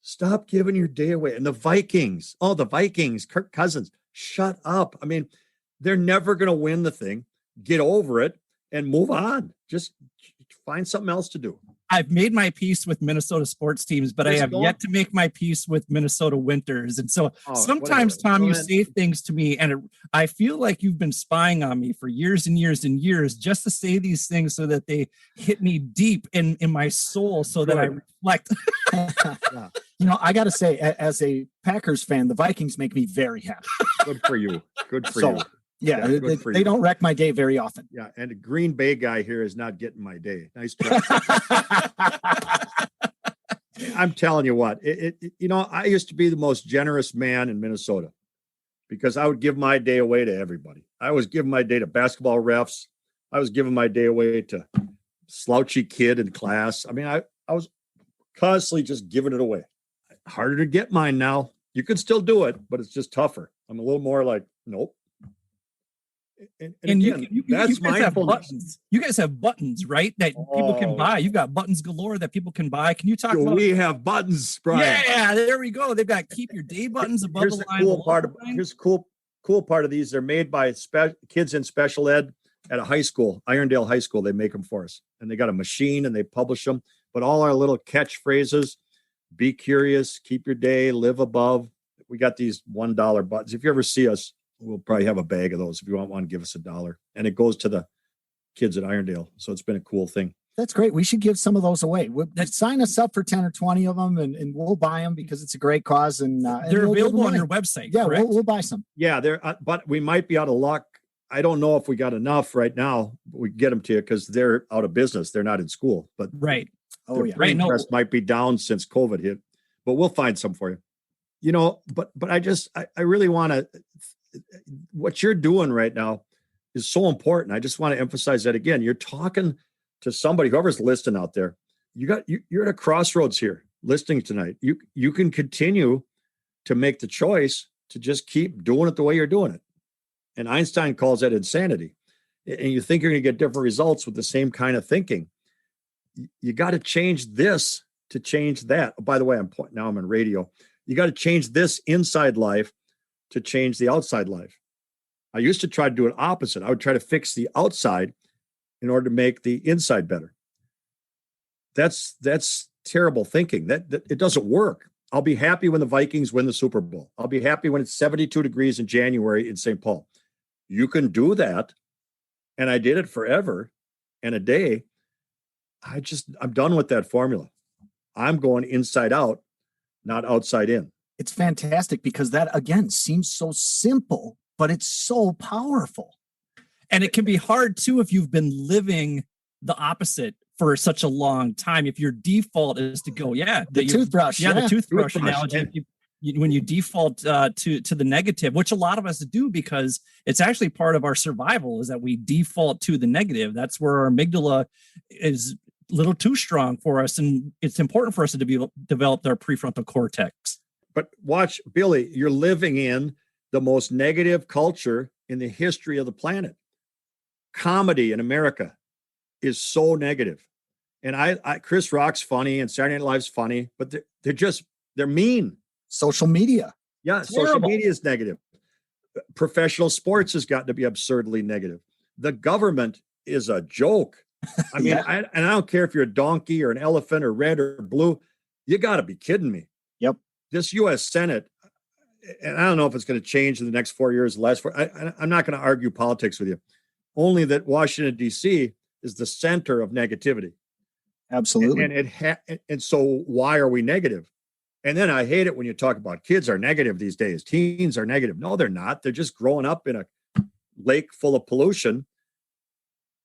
stop giving your day away. And the Vikings. Oh, the Vikings, Kirk Cousins. Shut up. I mean, they're never going to win the thing. Get over it and move on. Just find something else to do. I've made my peace with Minnesota sports teams, but I have yet to make my peace with Minnesota Winters. And so sometimes, Tom, you say things to me, and I feel like you've been spying on me for years and years and years just to say these things so that they hit me deep in my soul so that I reflect. Yeah. You know, I got to say, as a Packers fan, the Vikings make me very happy. Good for you. Good for you. Yeah, they don't wreck my day very often. Yeah, and the Green Bay guy here is not getting my day. Nice try. I'm telling you what, you know, I used to be the most generous man in Minnesota because I would give my day away to everybody. I was giving my day to basketball refs. I was giving my day away to slouchy kid in class. I mean, I was constantly just giving it away. Harder to get mine now. You can still do it, but it's just tougher. I'm a little more like, nope. And again, that's mindfulness. You guys have buttons, right? That people can buy. You've got buttons galore that people can buy. Can you talk about? We have buttons, Brian. Yeah, there we go. They've got keep your day buttons above here's the line. Here's the cool part of these. They're made by kids in special ed at a high school, Irondale High School. They make them for us, and they got a machine and they publish them. But all our little catchphrases: be curious, keep your day, live above. We got these $1 buttons. If you ever see us, we'll probably have a bag of those. If you want one, give us $1. And it goes to the kids at Irondale. So it's been a cool thing. That's great. We should give some of those away. Sign us up for 10 or 20 of them and we'll buy them because it's a great cause. And they're available on your website. Yeah, we'll buy some. Yeah, but we might be out of luck. I don't know if we got enough right now. But we can get them to you because they're out of business. They're not in school. But right. Their interest might be down since COVID hit. But we'll find some for you. You know, but I really want to. What you're doing right now is so important. I just want to emphasize that again. You're talking to somebody, whoever's listening out there. You're at a crossroads here, listening tonight. You can continue to make the choice to just keep doing it the way you're doing it. And Einstein calls that insanity. And you think you're going to get different results with the same kind of thinking. You got to change this to change that. Oh, by the way, I'm on radio. You got to change this inside life to change the outside life. I used to try to do it opposite. I would try to fix the outside in order to make the inside better. That's terrible thinking. That it doesn't work. I'll be happy when the Vikings win the Super Bowl. I'll be happy when it's 72 degrees in January in St. Paul. You can do that. And I did it forever and a day. I'm done with that formula. I'm going inside out, not outside in. It's fantastic because that, again, seems so simple, but it's so powerful. And it can be hard, too, if you've been living the opposite for such a long time. If your default is to go, the toothbrush. Yeah, the toothbrush analogy. When you default to the negative, which a lot of us do because it's actually part of our survival is that we default to the negative. That's where our amygdala is a little too strong for us. And it's important for us to develop our prefrontal cortex. But watch, Billy, you're living in the most negative culture in the history of the planet. Comedy in America is so negative. And Chris Rock's funny and Saturday Night Live's funny, but they're mean. Social media. Yeah, social media is negative. Professional sports has got to be absurdly negative. The government is a joke. I mean, I don't care if you're a donkey or an elephant or red or blue. You got to be kidding me. Yep. This U.S. Senate, and I don't know if it's going to change in the next 4 years, the last 4. I'm not going to argue politics with you. Only that Washington, D.C. is the center of negativity. Absolutely. And so why are we negative? And then I hate it when you talk about kids are negative these days. Teens are negative. No, they're not. They're just growing up in a lake full of pollution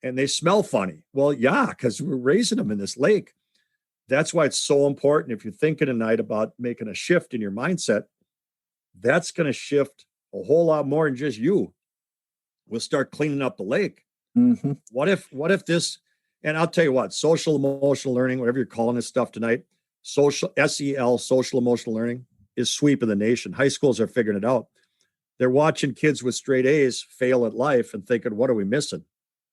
and they smell funny. Well, yeah, because we're raising them in this lake. That's why it's so important. If you're thinking tonight about making a shift in your mindset, that's going to shift a whole lot more than just you. We'll start cleaning up the lake. Mm-hmm. What if this, and I'll tell you what, social emotional learning, whatever you're calling this stuff tonight, social SEL, social emotional learning, is sweeping the nation. High schools are figuring it out. They're watching kids with straight A's fail at life and thinking, what are we missing?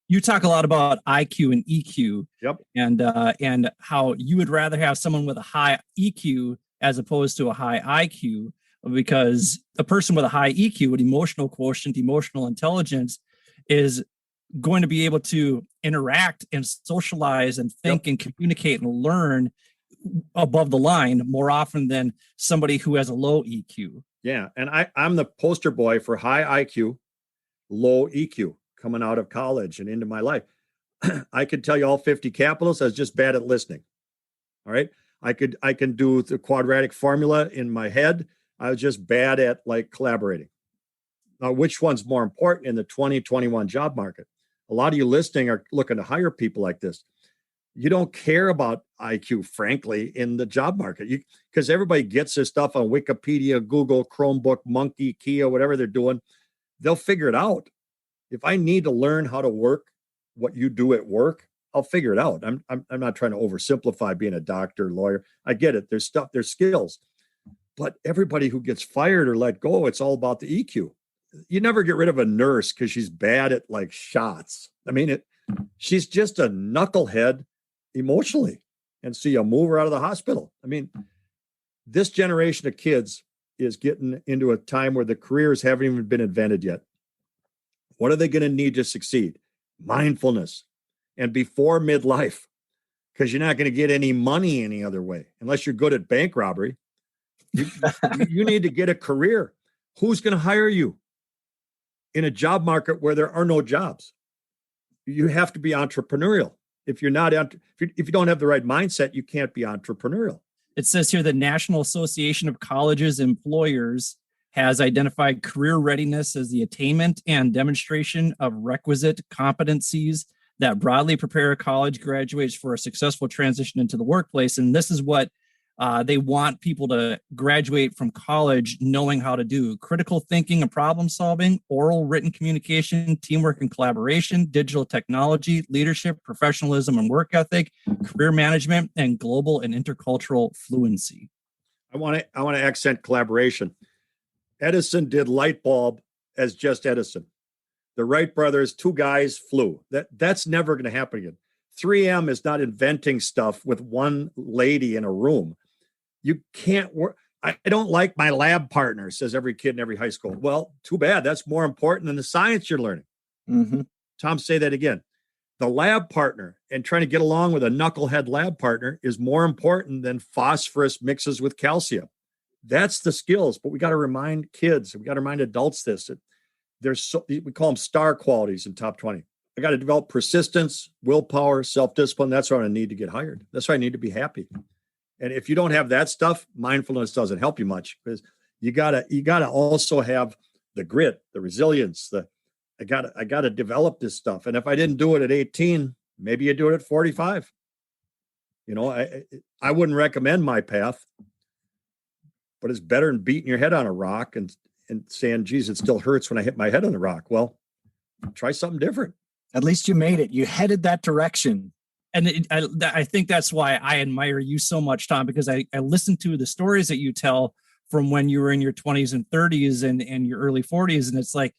You talk a lot about IQ and EQ. Yep. And how you would rather have someone with a high EQ as opposed to a high IQ, because a person with a high EQ, an emotional quotient, emotional intelligence, is going to be able to interact and socialize and think and communicate and learn above the line more often than somebody who has a low EQ. Yeah. And I'm the poster boy for high IQ, low EQ coming out of college and into my life. I could tell you all 50 capitals. I was just bad at listening. All right. I can do the quadratic formula in my head. I was just bad at like collaborating. Now, which one's more important in the 2021 job market? A lot of you listening are looking to hire people like this. You don't care about IQ, frankly, in the job market, because everybody gets this stuff on Wikipedia, Google, Chromebook, Monkey, Kia, whatever they're doing. They'll figure it out. If I need to learn how to work what you do at work, I'll figure it out. I'm not trying to oversimplify being a doctor, lawyer. I get it. There's skills. But everybody who gets fired or let go, it's all about the EQ. You never get rid of a nurse because she's bad at like shots. I mean, she's just a knucklehead emotionally. And so you move her out of the hospital. I mean, this generation of kids is getting into a time where the careers haven't even been invented yet. What are they going to need to succeed? Mindfulness. And before midlife, because you're not going to get any money any other way, unless you're good at bank robbery. You need to get a career. Who's going to hire you in a job market where there are no jobs? You have to be entrepreneurial. If you're not, if you don't have the right mindset, you can't be entrepreneurial. It says here the National Association of Colleges Employers has identified career readiness as the attainment and demonstration of requisite competencies that broadly prepare college graduates for a successful transition into the workplace. And this is what they want people to graduate from college knowing how to do: critical thinking and problem solving, oral written communication, teamwork and collaboration, digital technology, leadership, professionalism and work ethic, career management, and global and intercultural fluency. I want to accent collaboration. Edison did light bulb as just Edison. The Wright brothers, two guys flew. That's never going to happen again. 3M is not inventing stuff with one lady in a room. You can't work. I don't like my lab partner, says every kid in every high school. Well, too bad. That's more important than the science you're learning. Mm-hmm. Tom, say that again. The lab partner and trying to get along with a knucklehead lab partner is more important than phosphorus mixes with calcium. That's the skills, but we got to remind kids, we got to remind adults this. We call them star qualities in top 20. I got to develop persistence, willpower, self-discipline. That's what I need to get hired. That's why I need to be happy. And if you don't have that stuff, mindfulness doesn't help you much, because you gotta also have the grit, the resilience. I gotta develop this stuff. And if I didn't do it at 18, maybe you do it at 45. You know, I wouldn't recommend my path, but it's better than beating your head on a rock and saying, geez, it still hurts when I hit my head on the rock. Well, try something different. At least you made it. You headed that direction. And I think that's why I admire you so much, Tom, because I listen to the stories that you tell from when you were in your 20s and 30s and your early 40s. And it's like,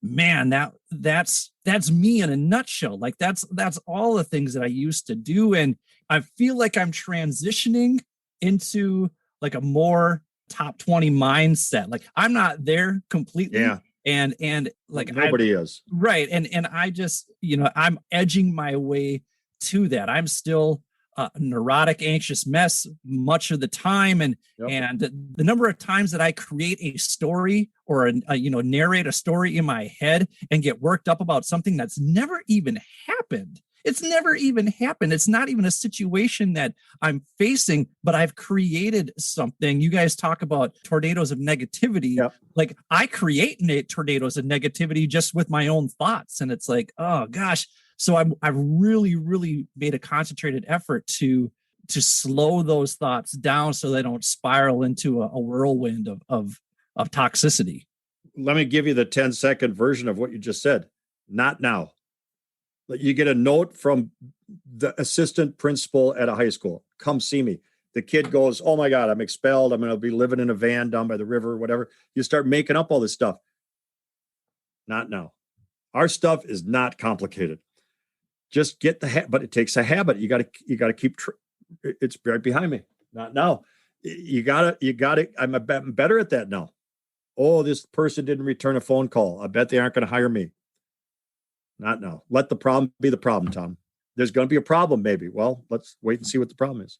man, that's me in a nutshell. Like that's all the things that I used to do. And I feel like I'm transitioning into like a more top 20 mindset. Like I'm not there completely. Yeah. And like nobody is. Right. And I just, I'm edging my way to that. I'm still a neurotic, anxious mess much of the time. And the number of times that I create a story or narrate a story in my head and get worked up about something that's never even happened. It's never even happened. It's not even a situation that I'm facing, but I've created something. You guys talk about tornadoes of negativity. Yep. Like I create tornadoes of negativity just with my own thoughts. And it's like, oh gosh. So I've really, really made a concentrated effort to slow those thoughts down so they don't spiral into a whirlwind of toxicity. Let me give you the 10-second version of what you just said. Not now. You get a note from the assistant principal at a high school. Come see me. The kid goes, oh my God, I'm expelled. I'm going to be living in a van down by the river or whatever. You start making up all this stuff. Not now. Our stuff is not complicated. Just get but it takes a habit. You got to keep, it's right behind me. Not now. You got to, I'm better at that now. Oh, this person didn't return a phone call. I bet they aren't going to hire me. Not now. Let the problem be the problem, Tom. There's going to be a problem, maybe. Well, let's wait and see what the problem is.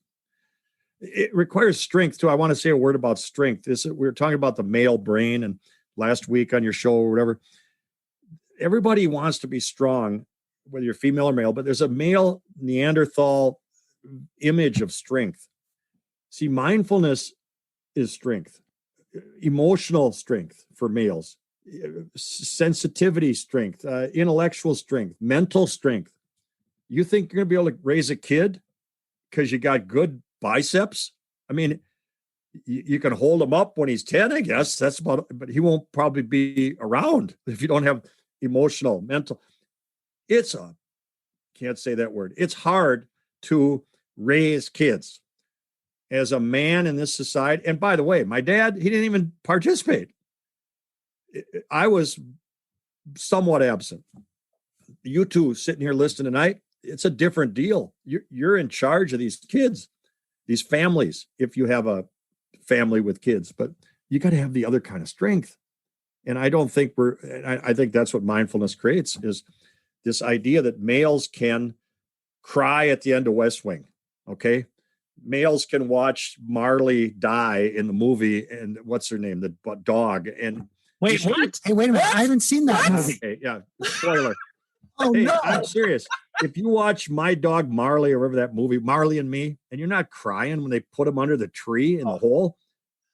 It requires strength, too. I want to say a word about strength. We were talking about the male brain, and last week on your show or whatever, everybody wants to be strong, whether you're female or male, but there's a male Neanderthal image of strength. See, mindfulness is strength, emotional strength for males, sensitivity strength, intellectual strength, mental strength. You think you're going to be able to raise a kid because you got good biceps? I mean, you can hold him up when he's 10, I guess. That's about it, but he won't probably be around if you don't have emotional, mental. Can't say that word. It's hard to raise kids as a man in this society. And by the way, my dad, he didn't even participate. I was somewhat absent. You two sitting here listening tonight, it's a different deal. You're in charge of these kids, these families, if you have a family with kids, but you got to have the other kind of strength. And I don't think I think that's what mindfulness creates, is this idea that males can cry at the end of West Wing. Okay. Males can watch Marley die in the movie, and what's her name? The dog. And wait, what? Hey, wait a minute. I haven't seen that movie. Okay, yeah. Spoiler. Oh, Hey, no. I'm serious. If you watch My Dog Marley, or whatever that movie, Marley and Me, and you're not crying when they put him under the tree in the hole,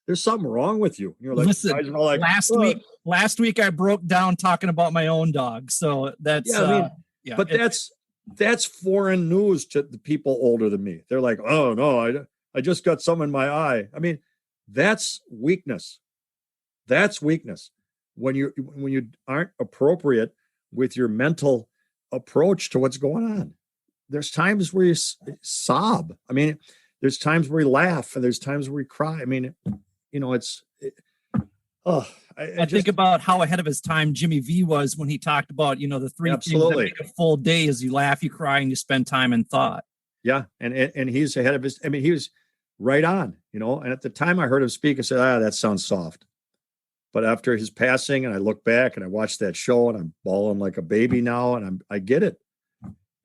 there's something wrong with you. You're like, listen, guys are all like, last week I broke down talking about my own dog. So that's, but that's foreign news to the people older than me. They're like, oh no, I just got some in my eye. I mean, that's weakness. That's weakness. When you aren't appropriate with your mental approach to what's going on. There's times where you sob. I mean, there's times where you laugh, and there's times where you cry. I mean, I think about how ahead of his time Jimmy V was when he talked about, the three things that make a full day is you laugh, you cry, and you spend time in thought. Yeah. And he's ahead of his, I mean, he was right on, and at the time I heard him speak, I said, that sounds soft. But after his passing, and I look back and I watched that show, and I'm bawling like a baby now, and I get it.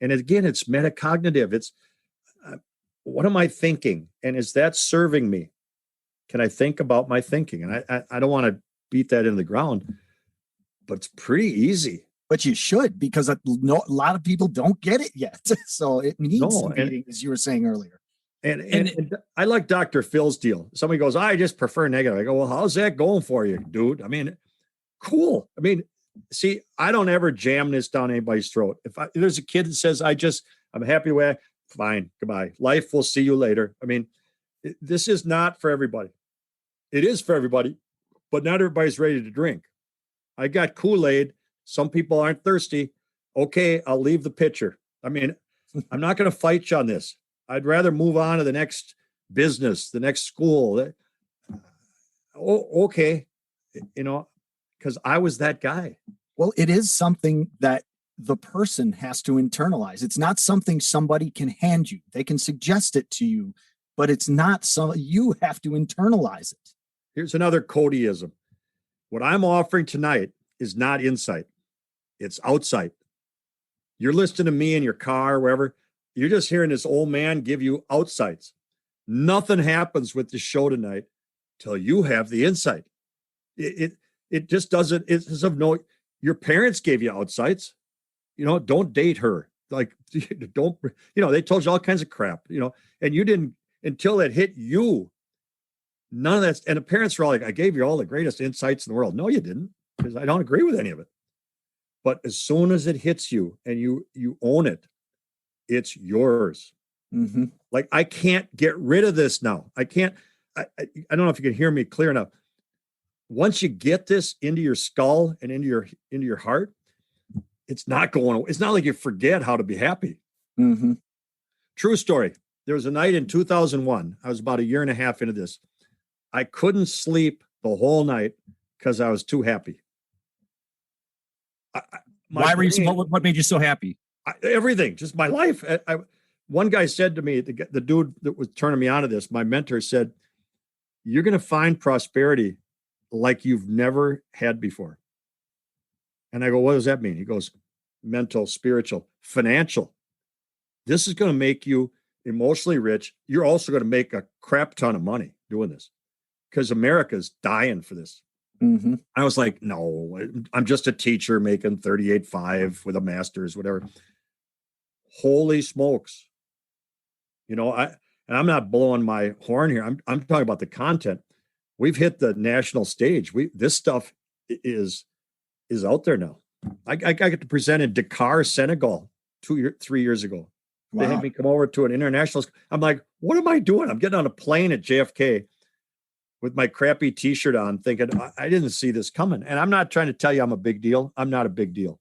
And again, it's metacognitive. It's, what am I thinking? And is that serving me? Can I think about my thinking? And I don't want to beat that into the ground, but it's pretty easy. But you should, because a lot of people don't get it yet. So it needs some beating, as you were saying earlier. And I like Dr. Phil's deal. Somebody goes, I just prefer negative. I go, well, how's that going for you, dude? I mean, cool. I mean, see, I don't ever jam this down anybody's throat. If there's a kid that says, I'm happy with it, fine, goodbye. Life will see you later. I mean, this is not for everybody. It is for everybody, but not everybody's ready to drink. I got Kool-Aid. Some people aren't thirsty. Okay, I'll leave the pitcher. I mean, I'm not going to fight you on this. I'd rather move on to the next business, the next school. Okay. Because I was that guy. Well, it is something that the person has to internalize. It's not something somebody can hand you. They can suggest it to you, but it's not you have to internalize it. Here's another Codyism. What I'm offering tonight is not insight. It's outsight. You're listening to me in your car, wherever. You're just hearing this old man give you outsights. Nothing happens with the show tonight till you have the insight. It just doesn't. It's of no. Your parents gave you outsights. Don't date her. like, don't, they told you all kinds of crap, and you didn't, until it hit you. None of that. And the parents were all like, I gave you all the greatest insights in the world. No, you didn't, because I don't agree with any of it. But as soon as it hits you and you own it, it's yours. Mm-hmm. Like, I can't get rid of this now. I can't, I don't know if you can hear me clear enough. Once you get this into your skull and into your heart, it's not like you forget how to be happy. Mm-hmm. True story. There was a night in 2001. I was about a year and a half into this. I couldn't sleep the whole night because I was too happy. Why were you? What made you so happy? Everything, just my life. One guy said to me, the dude that was turning me on to this, my mentor said, "You're going to find prosperity like you've never had before." And I go, "What does that mean?" He goes, "Mental, spiritual, financial. This is going to make you emotionally rich. You're also going to make a crap ton of money doing this, because America's dying for this." Mm-hmm. I was like, "No, I'm just a teacher making 38.5 with a master's, whatever." Holy smokes. I'm not blowing my horn here. I'm talking about the content. We've hit the national stage. This stuff is out there now. I get to present in Dakar, Senegal 3 years ago. Wow. They had me come over to an international. I'm like, what am I doing? I'm getting on a plane at JFK with my crappy t-shirt on, thinking, I didn't see this coming. And I'm not trying to tell you I'm a big deal. I'm not a big deal,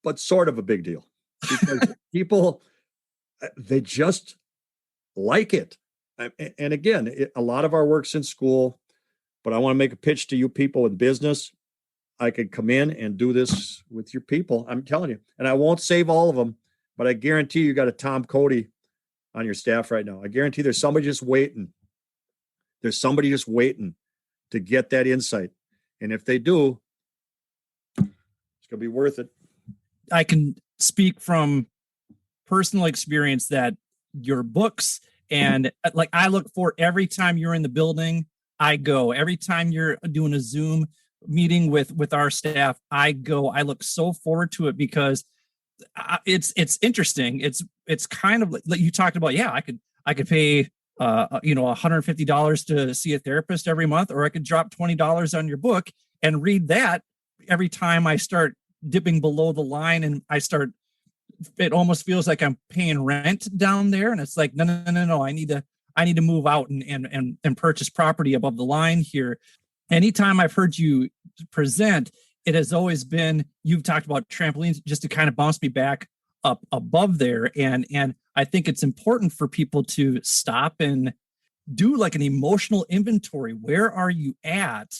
but sort of a big deal, because people, they just like it. And again, a lot of our work's in school, but I want to make a pitch to you people in business. I could come in and do this with your people. I'm telling you, and I won't save all of them, but I guarantee you got a Tom Cody on your staff right now. I guarantee there's somebody just waiting. There's somebody just waiting to get that insight. And if they do, it's going to be worth it. I can speak from personal experience that your books, and like, I look for every time you're in the building, I go. Every time you're doing a Zoom meeting with our staff, I go. I look so forward to it, because it's interesting. It's kind of like you talked about. Yeah, I could pay $150 to see a therapist every month, or I could drop $20 on your book and read that every time I start dipping below the line, and it almost feels like I'm paying rent down there. And it's like, no. I need to move out and purchase property above the line here. Anytime I've heard you present, it has always been, you've talked about trampolines just to kind of bounce me back up above there. And I think it's important for people to stop and do like an emotional inventory. Where are you at?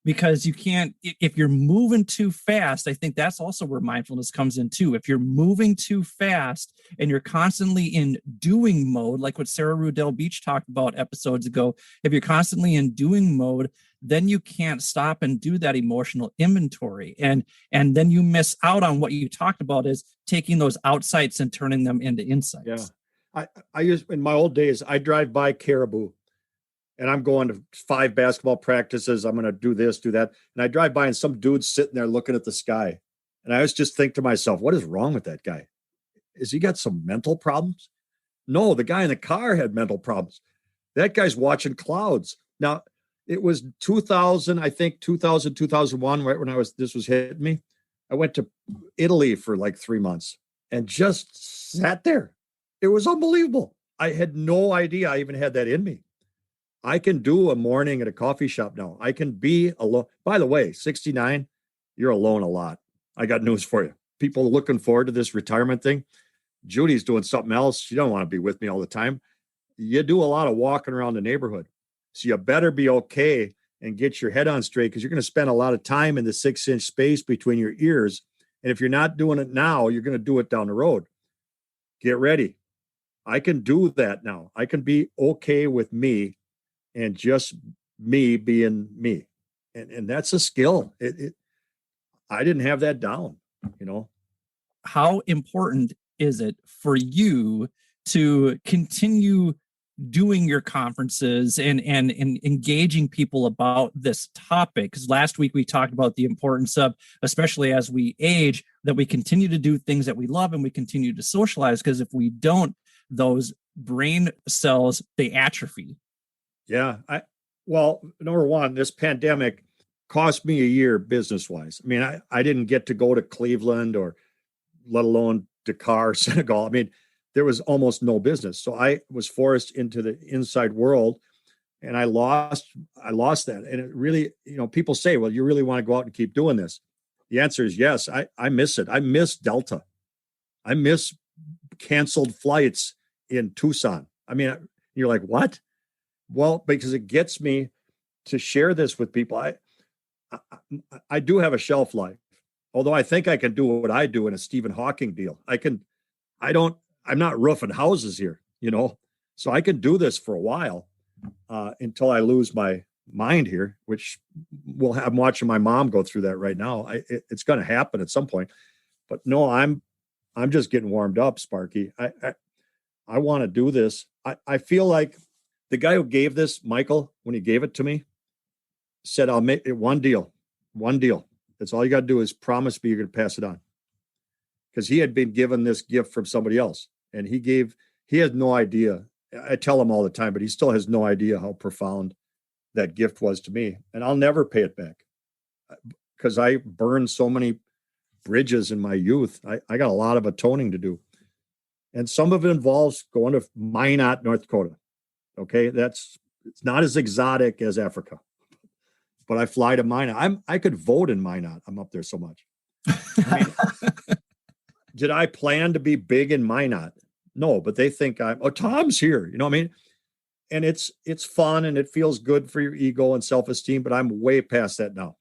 Because you can't, if you're moving too fast, I think that's also where mindfulness comes in too. If you're moving too fast and you're constantly in doing mode, like what Sarah Rudell Beach talked about episodes ago, if you're constantly in doing mode, then you can't stop and do that emotional inventory. And then you miss out on what you talked about, is taking those outsights and turning them into insights. Yeah. I use, in my old days, I drive by Caribou, and I'm going to 5 basketball practices. I'm going to do this, do that. And I drive by, and some dude's sitting there looking at the sky. And I always just think to myself, what is wrong with that guy? Is he got some mental problems? No, the guy in the car had mental problems. That guy's watching clouds. Now, it was 2000, I think 2001, right when this was hitting me. I went to Italy for like 3 months and just sat there. It was unbelievable. I had no idea I even had that in me. I can do a morning at a coffee shop now. I can be alone. By the way, 69, you're alone a lot. I got news for you. People looking forward to this retirement thing. Judy's doing something else. She don't want to be with me all the time. You do a lot of walking around the neighborhood. So you better be okay and get your head on straight, because you're going to spend a lot of time in the 6-inch space between your ears. And if you're not doing it now, you're going to do it down the road. Get ready. I can do that now. I can be okay with me and just me being me. And that's a skill. I didn't have that down, How important is it for you to continue doing your conferences and engaging people about this topic. Because last week we talked about the importance of, especially as we age, that we continue to do things that we love and we continue to socialize. Because if we don't, those brain cells, they atrophy. Yeah. Well, number one, this pandemic cost me a year business-wise. I mean, I didn't get to go to Cleveland or let alone Dakar, Senegal. I mean, there was almost no business. So I was forced into the inside world and I lost that. And it really, people say, well, you really want to go out and keep doing this? The answer is yes. I miss it. I miss Delta. I miss canceled flights in Tucson. I mean, you're like, what? Well, because it gets me to share this with people. I do have a shelf life, although I think I can do what I do in a Stephen Hawking deal. I'm not roofing houses here, so I can do this for a while until I lose my mind here, which I'm watching my mom go through that right now. It's going to happen at some point, but no, I'm just getting warmed up, Sparky. I want to do this. I feel like the guy who gave this, Michael, when he gave it to me, said, I'll make it one deal. That's all you got to do is promise me you're going to pass it on. Because he had been given this gift from somebody else. And he has no idea. I tell him all the time, but he still has no idea how profound that gift was to me. And I'll never pay it back because I burned so many bridges in my youth. I got a lot of atoning to do. And some of it involves going to Minot, North Dakota. Okay. It's not as exotic as Africa, but I fly to Minot. I could vote in Minot. I'm up there so much. I mean, did I plan to be big in Minot? No, but they think Tom's here. You know what I mean? And it's fun and it feels good for your ego and self-esteem, but I'm way past that now.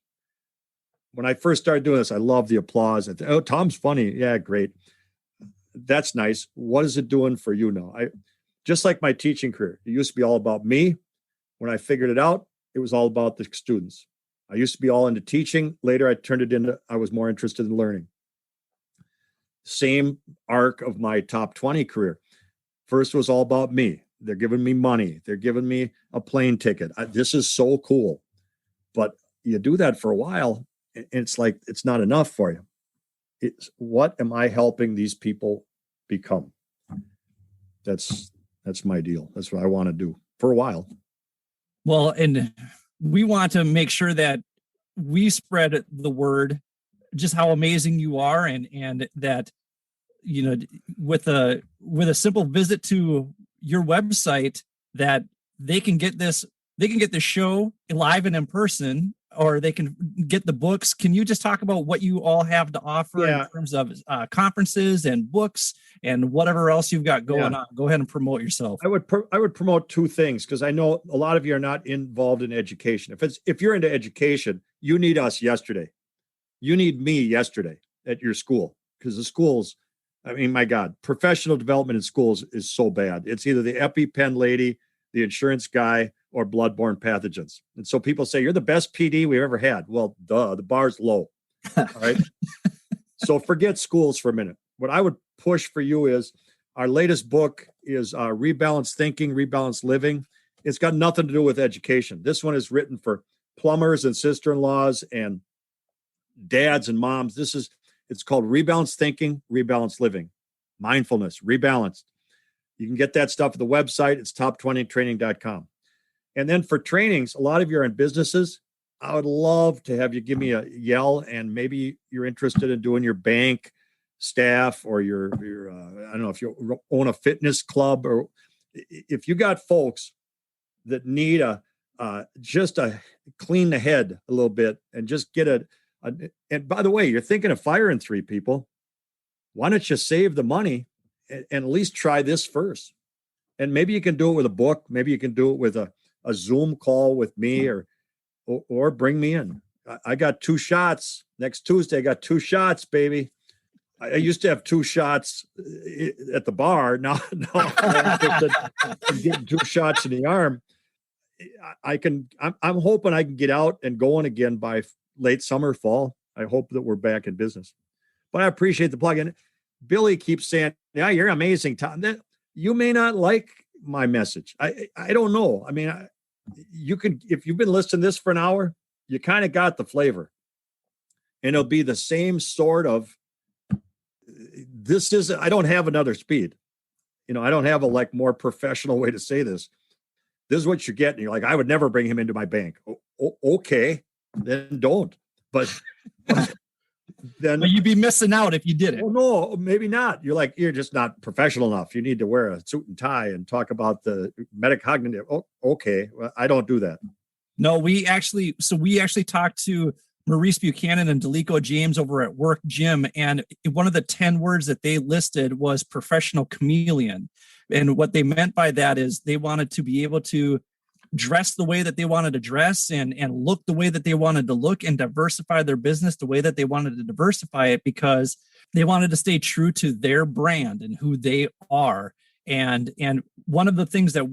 When I first started doing this, I loved the applause. Tom's funny. Yeah, great. That's nice. What is it doing for you now? Just like my teaching career, it used to be all about me. When I figured it out, it was all about the students. I used to be all into teaching. Later, I was more interested in learning. Same arc of my top 20 career. First was all about me. They're giving me money. They're giving me a plane ticket. This is so cool. But you do that for a while, and it's like, it's not enough for you. It's what am I helping these people become? That's my deal. That's what I want to do for a while. Well, and we want to make sure that we spread the word, just how amazing you are, and that, with a simple visit to your website, that they can get the show live and in person, or they can get the books. Can you just talk about what you all have to offer in terms of conferences and books and whatever else you've got going on? Go ahead and promote yourself. I would promote two things, because I know a lot of you are not involved in education. If you're into education, you need us yesterday. You need me yesterday at your school, because the schools, I mean, my God, professional development in schools is so bad. It's either the EpiPen lady, the insurance guy, or bloodborne pathogens. And so people say, you're the best PD we've ever had. Well, the bar's low. All right. So forget schools for a minute. What I would push for you is our latest book is Rebalanced Thinking, Rebalanced Living. It's got nothing to do with education. This one is written for plumbers and sister-in-laws and dads and moms. It's called Rebalanced Thinking, Rebalanced Living. Mindfulness, rebalanced. You can get that stuff at the website. It's top20training.com. And then for trainings, a lot of you are in businesses. I would love to have you give me a yell, and maybe you're interested in doing your bank staff or your I don't know if you own a fitness club, or if you got folks that need just a clean the head a little bit and just get and by the way, you're thinking of firing 3 people. Why don't you save the money and at least try this first? And maybe you can do it with a book. Maybe you can do it with a Zoom call with me, or bring me in. I got 2 shots next Tuesday. I got 2 shots, baby. I used to have 2 shots at the bar. Now I'm getting 2 shots in the arm. I'm hoping I can get out and going again by late summer, fall. I hope that we're back in business. But I appreciate the plug. And Billy keeps saying, yeah, you're amazing, Tom. You may not like my message? I don't know. I mean, you can, if you've been listening to this for an hour, you kind of got the flavor, and it'll be the same sort of, I don't have another speed. I don't have a more professional way to say this. This is what you're getting. You're like, I would never bring him into my bank. Okay, then don't. But then you'd be missing out if you did it. Well, no, maybe not. You're just not professional enough. You need to wear a suit and tie and talk about the metacognitive. Oh, okay. Well, I don't do that. No, we actually talked to Maurice Buchanan and Delico James over at Work Gym. And one of the 10 words that they listed was professional chameleon. And what they meant by that is they wanted to be able to dress the way that they wanted to dress and look the way that they wanted to look and diversify their business the way that they wanted to diversify it, because they wanted to stay true to their brand and who they are. And one of the things that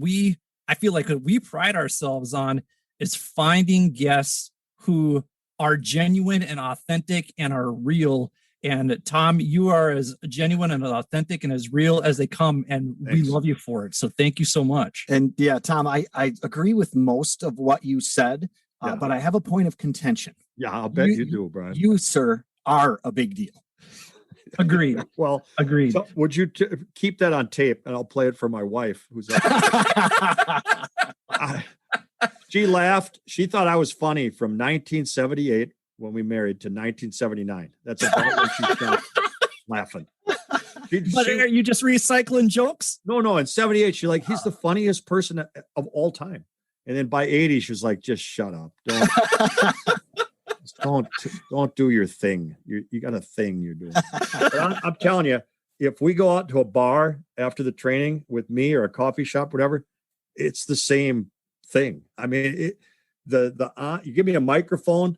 I feel like we pride ourselves on is finding guests who are genuine and authentic and are real. And Tom, you are as genuine and authentic and as real as they come. And Thanks. We love you for it. So thank you so much. And yeah, Tom, I agree with most of what you said, but I have a point of contention. Yeah, I'll bet you do, Brian. You, sir, are a big deal. Agreed. Well, agreed. So would you keep that on tape, and I'll play it for my wife, who's she laughed. She thought I was funny from 1978 when we married to 1979. That's about when she stopped laughing. Are you just recycling jokes? No. In 78, she's like, he's the funniest person of all time. And then by 80, she was like, just shut up. Don't do your thing. You got a thing you're doing. But I'm telling you, if we go out to a bar after the training with me or a coffee shop, whatever, it's the same thing. I mean, you give me a microphone,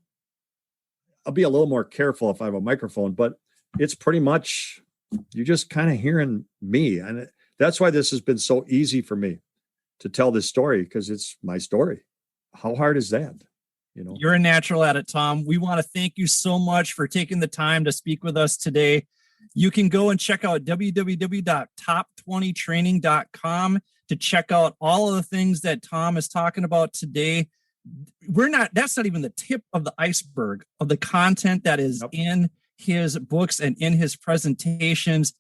I'll be a little more careful if I have a microphone, but it's pretty much, you're just kind of hearing me. And that's why this has been so easy for me to tell this story, because it's my story. How hard is that? You're a natural at it, Tom. We want to thank you so much for taking the time to speak with us today. You can go and check out www.top20training.com to check out all of the things that Tom is talking about today. That's not even the tip of the iceberg of the content that is in his books and in his presentations.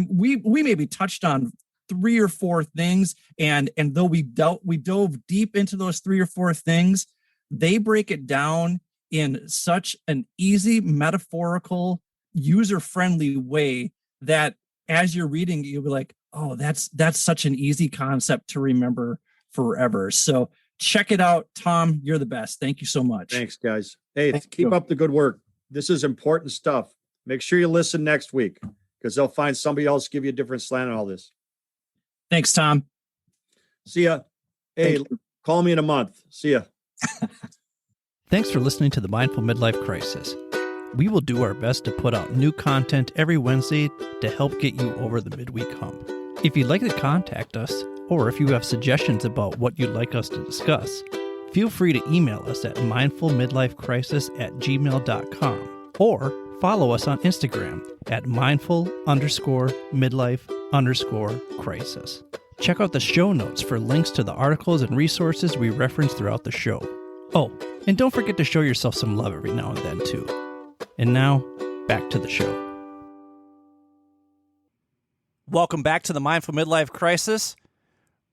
We maybe touched on 3 or 4 things, and though we dove deep into those 3 or 4 things, they break it down in such an easy, metaphorical, user-friendly way that as you're reading, you'll be like, oh, that's such an easy concept to remember forever. So check it out. Tom, you're the best. Thank you so much. Thanks, guys. Hey, keep up the good work. This is important stuff. Make sure you listen next week, because they'll find somebody else give you a different slant on all this. Thanks, Tom. See ya. Hey, call me in a month. See ya. Thanks for listening to the Mindful Midlife Crisis. We will do our best to put out new content every Wednesday to help get you over the midweek hump. If you'd like to contact us, or if you have suggestions about what you'd like us to discuss, feel free to email us at mindfulmidlifecrisis@gmail.com or follow us on Instagram at mindful_midlife_crisis. Check out the show notes for links to the articles and resources we reference throughout the show. Oh, and don't forget to show yourself some love every now and then, too. And now, back to the show. Welcome back to the Mindful Midlife Crisis.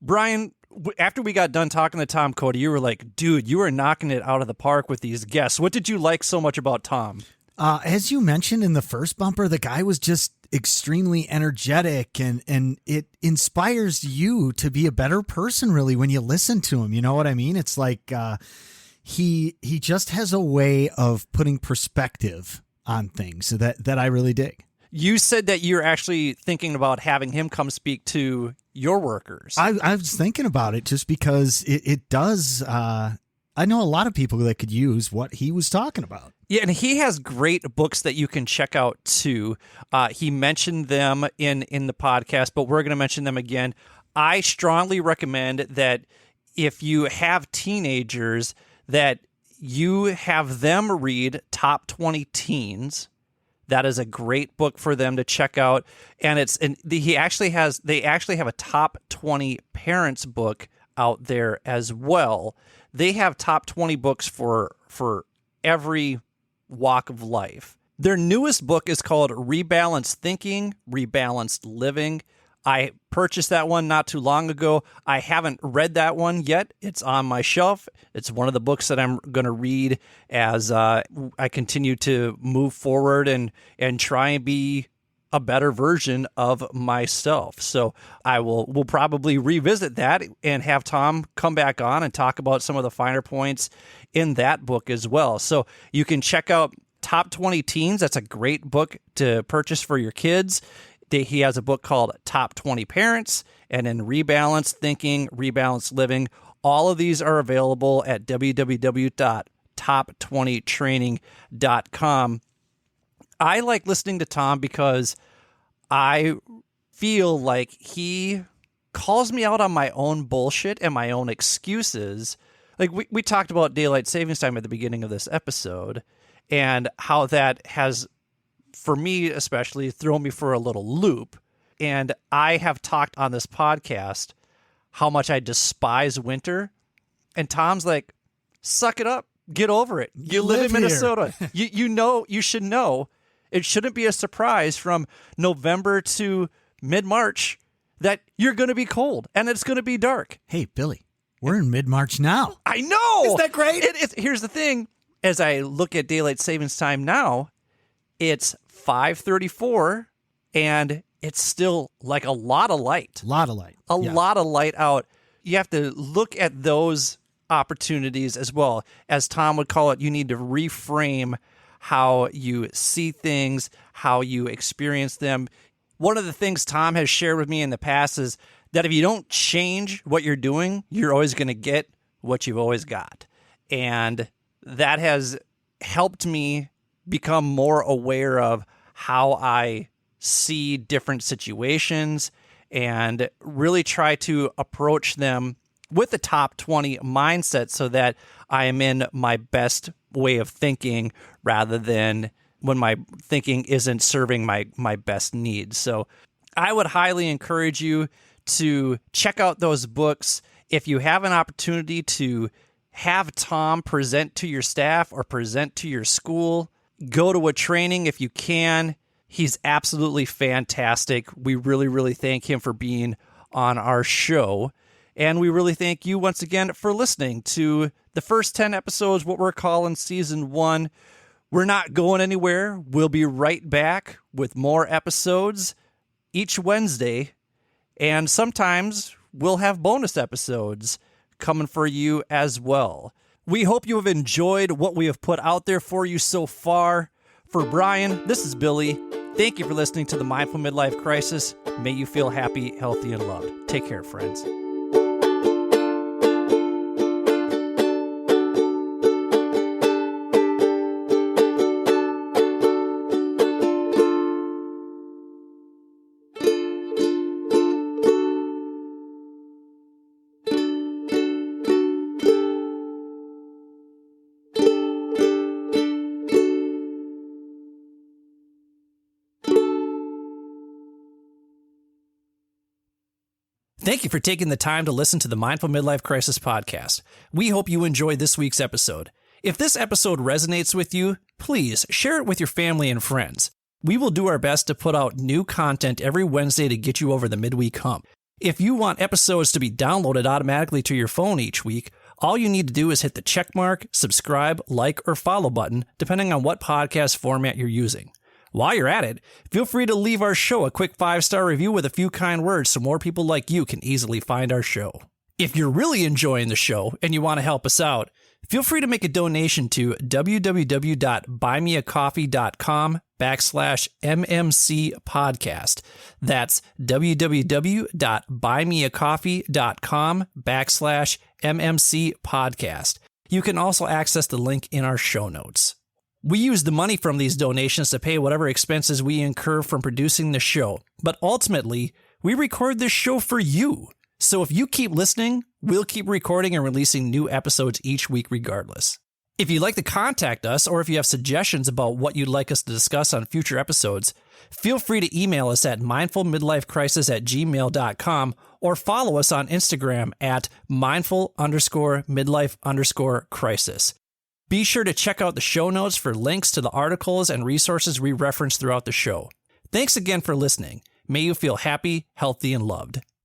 Brian, after we got done talking to Tom Cody, you were like, dude, you were knocking it out of the park with these guests. What did you like so much about Tom? As you mentioned in the first bumper, the guy was just extremely energetic, and it inspires you to be a better person, really, when you listen to him. You know what I mean? It's like he just has a way of putting perspective on things that I really dig. You said that you're actually thinking about having him come speak to your workers. I was thinking about it just because it does. I know a lot of people that could use what he was talking about. Yeah, and he has great books that you can check out too. He mentioned them in the podcast, but we're going to mention them again. I strongly recommend that if you have teenagers, that you have them read Top 20 Teens. That is a great book for them to check out. And they actually have a top 20 parents book out there as well. They have top 20 books for every walk of life. Their newest book is called Rebalanced Thinking, Rebalanced Living. I purchased that one not too long ago. I haven't read that one yet. It's on my shelf. It's one of the books that I'm going to read as I continue to move forward and try and be a better version of myself. So we'll probably revisit that and have Tom come back on and talk about some of the finer points in that book as well. So you can check out Top 20 Teens. That's a great book to purchase for your kids. He has a book called Top 20 Parents, and then Rebalanced Thinking, Rebalanced Living. All of these are available at www.top20training.com. I like listening to Tom because I feel like he calls me out on my own bullshit and my own excuses. Like we talked about daylight savings time at the beginning of this episode and how that has, for me especially, thrown me for a little loop. And I have talked on this podcast how much I despise winter. And Tom's like, suck it up. Get over it. You live in Minnesota. You should know. It shouldn't be a surprise from November to mid-March that you're going to be cold and it's going to be dark. Hey, Billy, we're in mid-March now. I know. Isn't that great? Here's the thing. As I look at daylight savings time now, it's 5:34 and it's still like a lot of light. A lot of light out. You have to look at those opportunities as well. As Tom would call it, you need to reframe how you see things, how you experience them. One of the things Tom has shared with me in the past is that if you don't change what you're doing, you're always going to get what you've always got. And that has helped me become more aware of how I see different situations and really try to approach them with the top 20 mindset so that I am in my best way of thinking rather than when my thinking isn't serving my best needs. So I would highly encourage you to check out those books. If you have an opportunity to have Tom present to your staff or present to your school, go to a training if you can. He's absolutely fantastic. We really, really thank him for being on our show. And we really thank you once again for listening to the first 10 episodes, what we're calling Season 1. We're not going anywhere. We'll be right back with more episodes each Wednesday. And sometimes we'll have bonus episodes coming for you as well. We hope you have enjoyed what we have put out there for you so far. For Brian, this is Billy. Thank you for listening to the Mindful Midlife Crisis. May you feel happy, healthy, and loved. Take care, friends. Thank you for taking the time to listen to the Mindful Midlife Crisis podcast. We hope you enjoyed this week's episode. If this episode resonates with you, please share it with your family and friends. We will do our best to put out new content every Wednesday to get you over the midweek hump. If you want episodes to be downloaded automatically to your phone each week, all you need to do is hit the checkmark, subscribe, like, or follow button, depending on what podcast format you're using. While you're at it, feel free to leave our show a quick 5-star review with a few kind words so more people like you can easily find our show. If you're really enjoying the show and you want to help us out, feel free to make a donation to www.buymeacoffee.com/MMC podcast. That's www.buymeacoffee.com/MMC podcast. You can also access the link in our show notes. We use the money from these donations to pay whatever expenses we incur from producing the show, but ultimately, we record this show for you. So if you keep listening, we'll keep recording and releasing new episodes each week regardless. If you'd like to contact us, or if you have suggestions about what you'd like us to discuss on future episodes, feel free to email us at mindfulmidlifecrisis@gmail.com or follow us on Instagram at mindful_midlife_crisis. Be sure to check out the show notes for links to the articles and resources we reference throughout the show. Thanks again for listening. May you feel happy, healthy, and loved.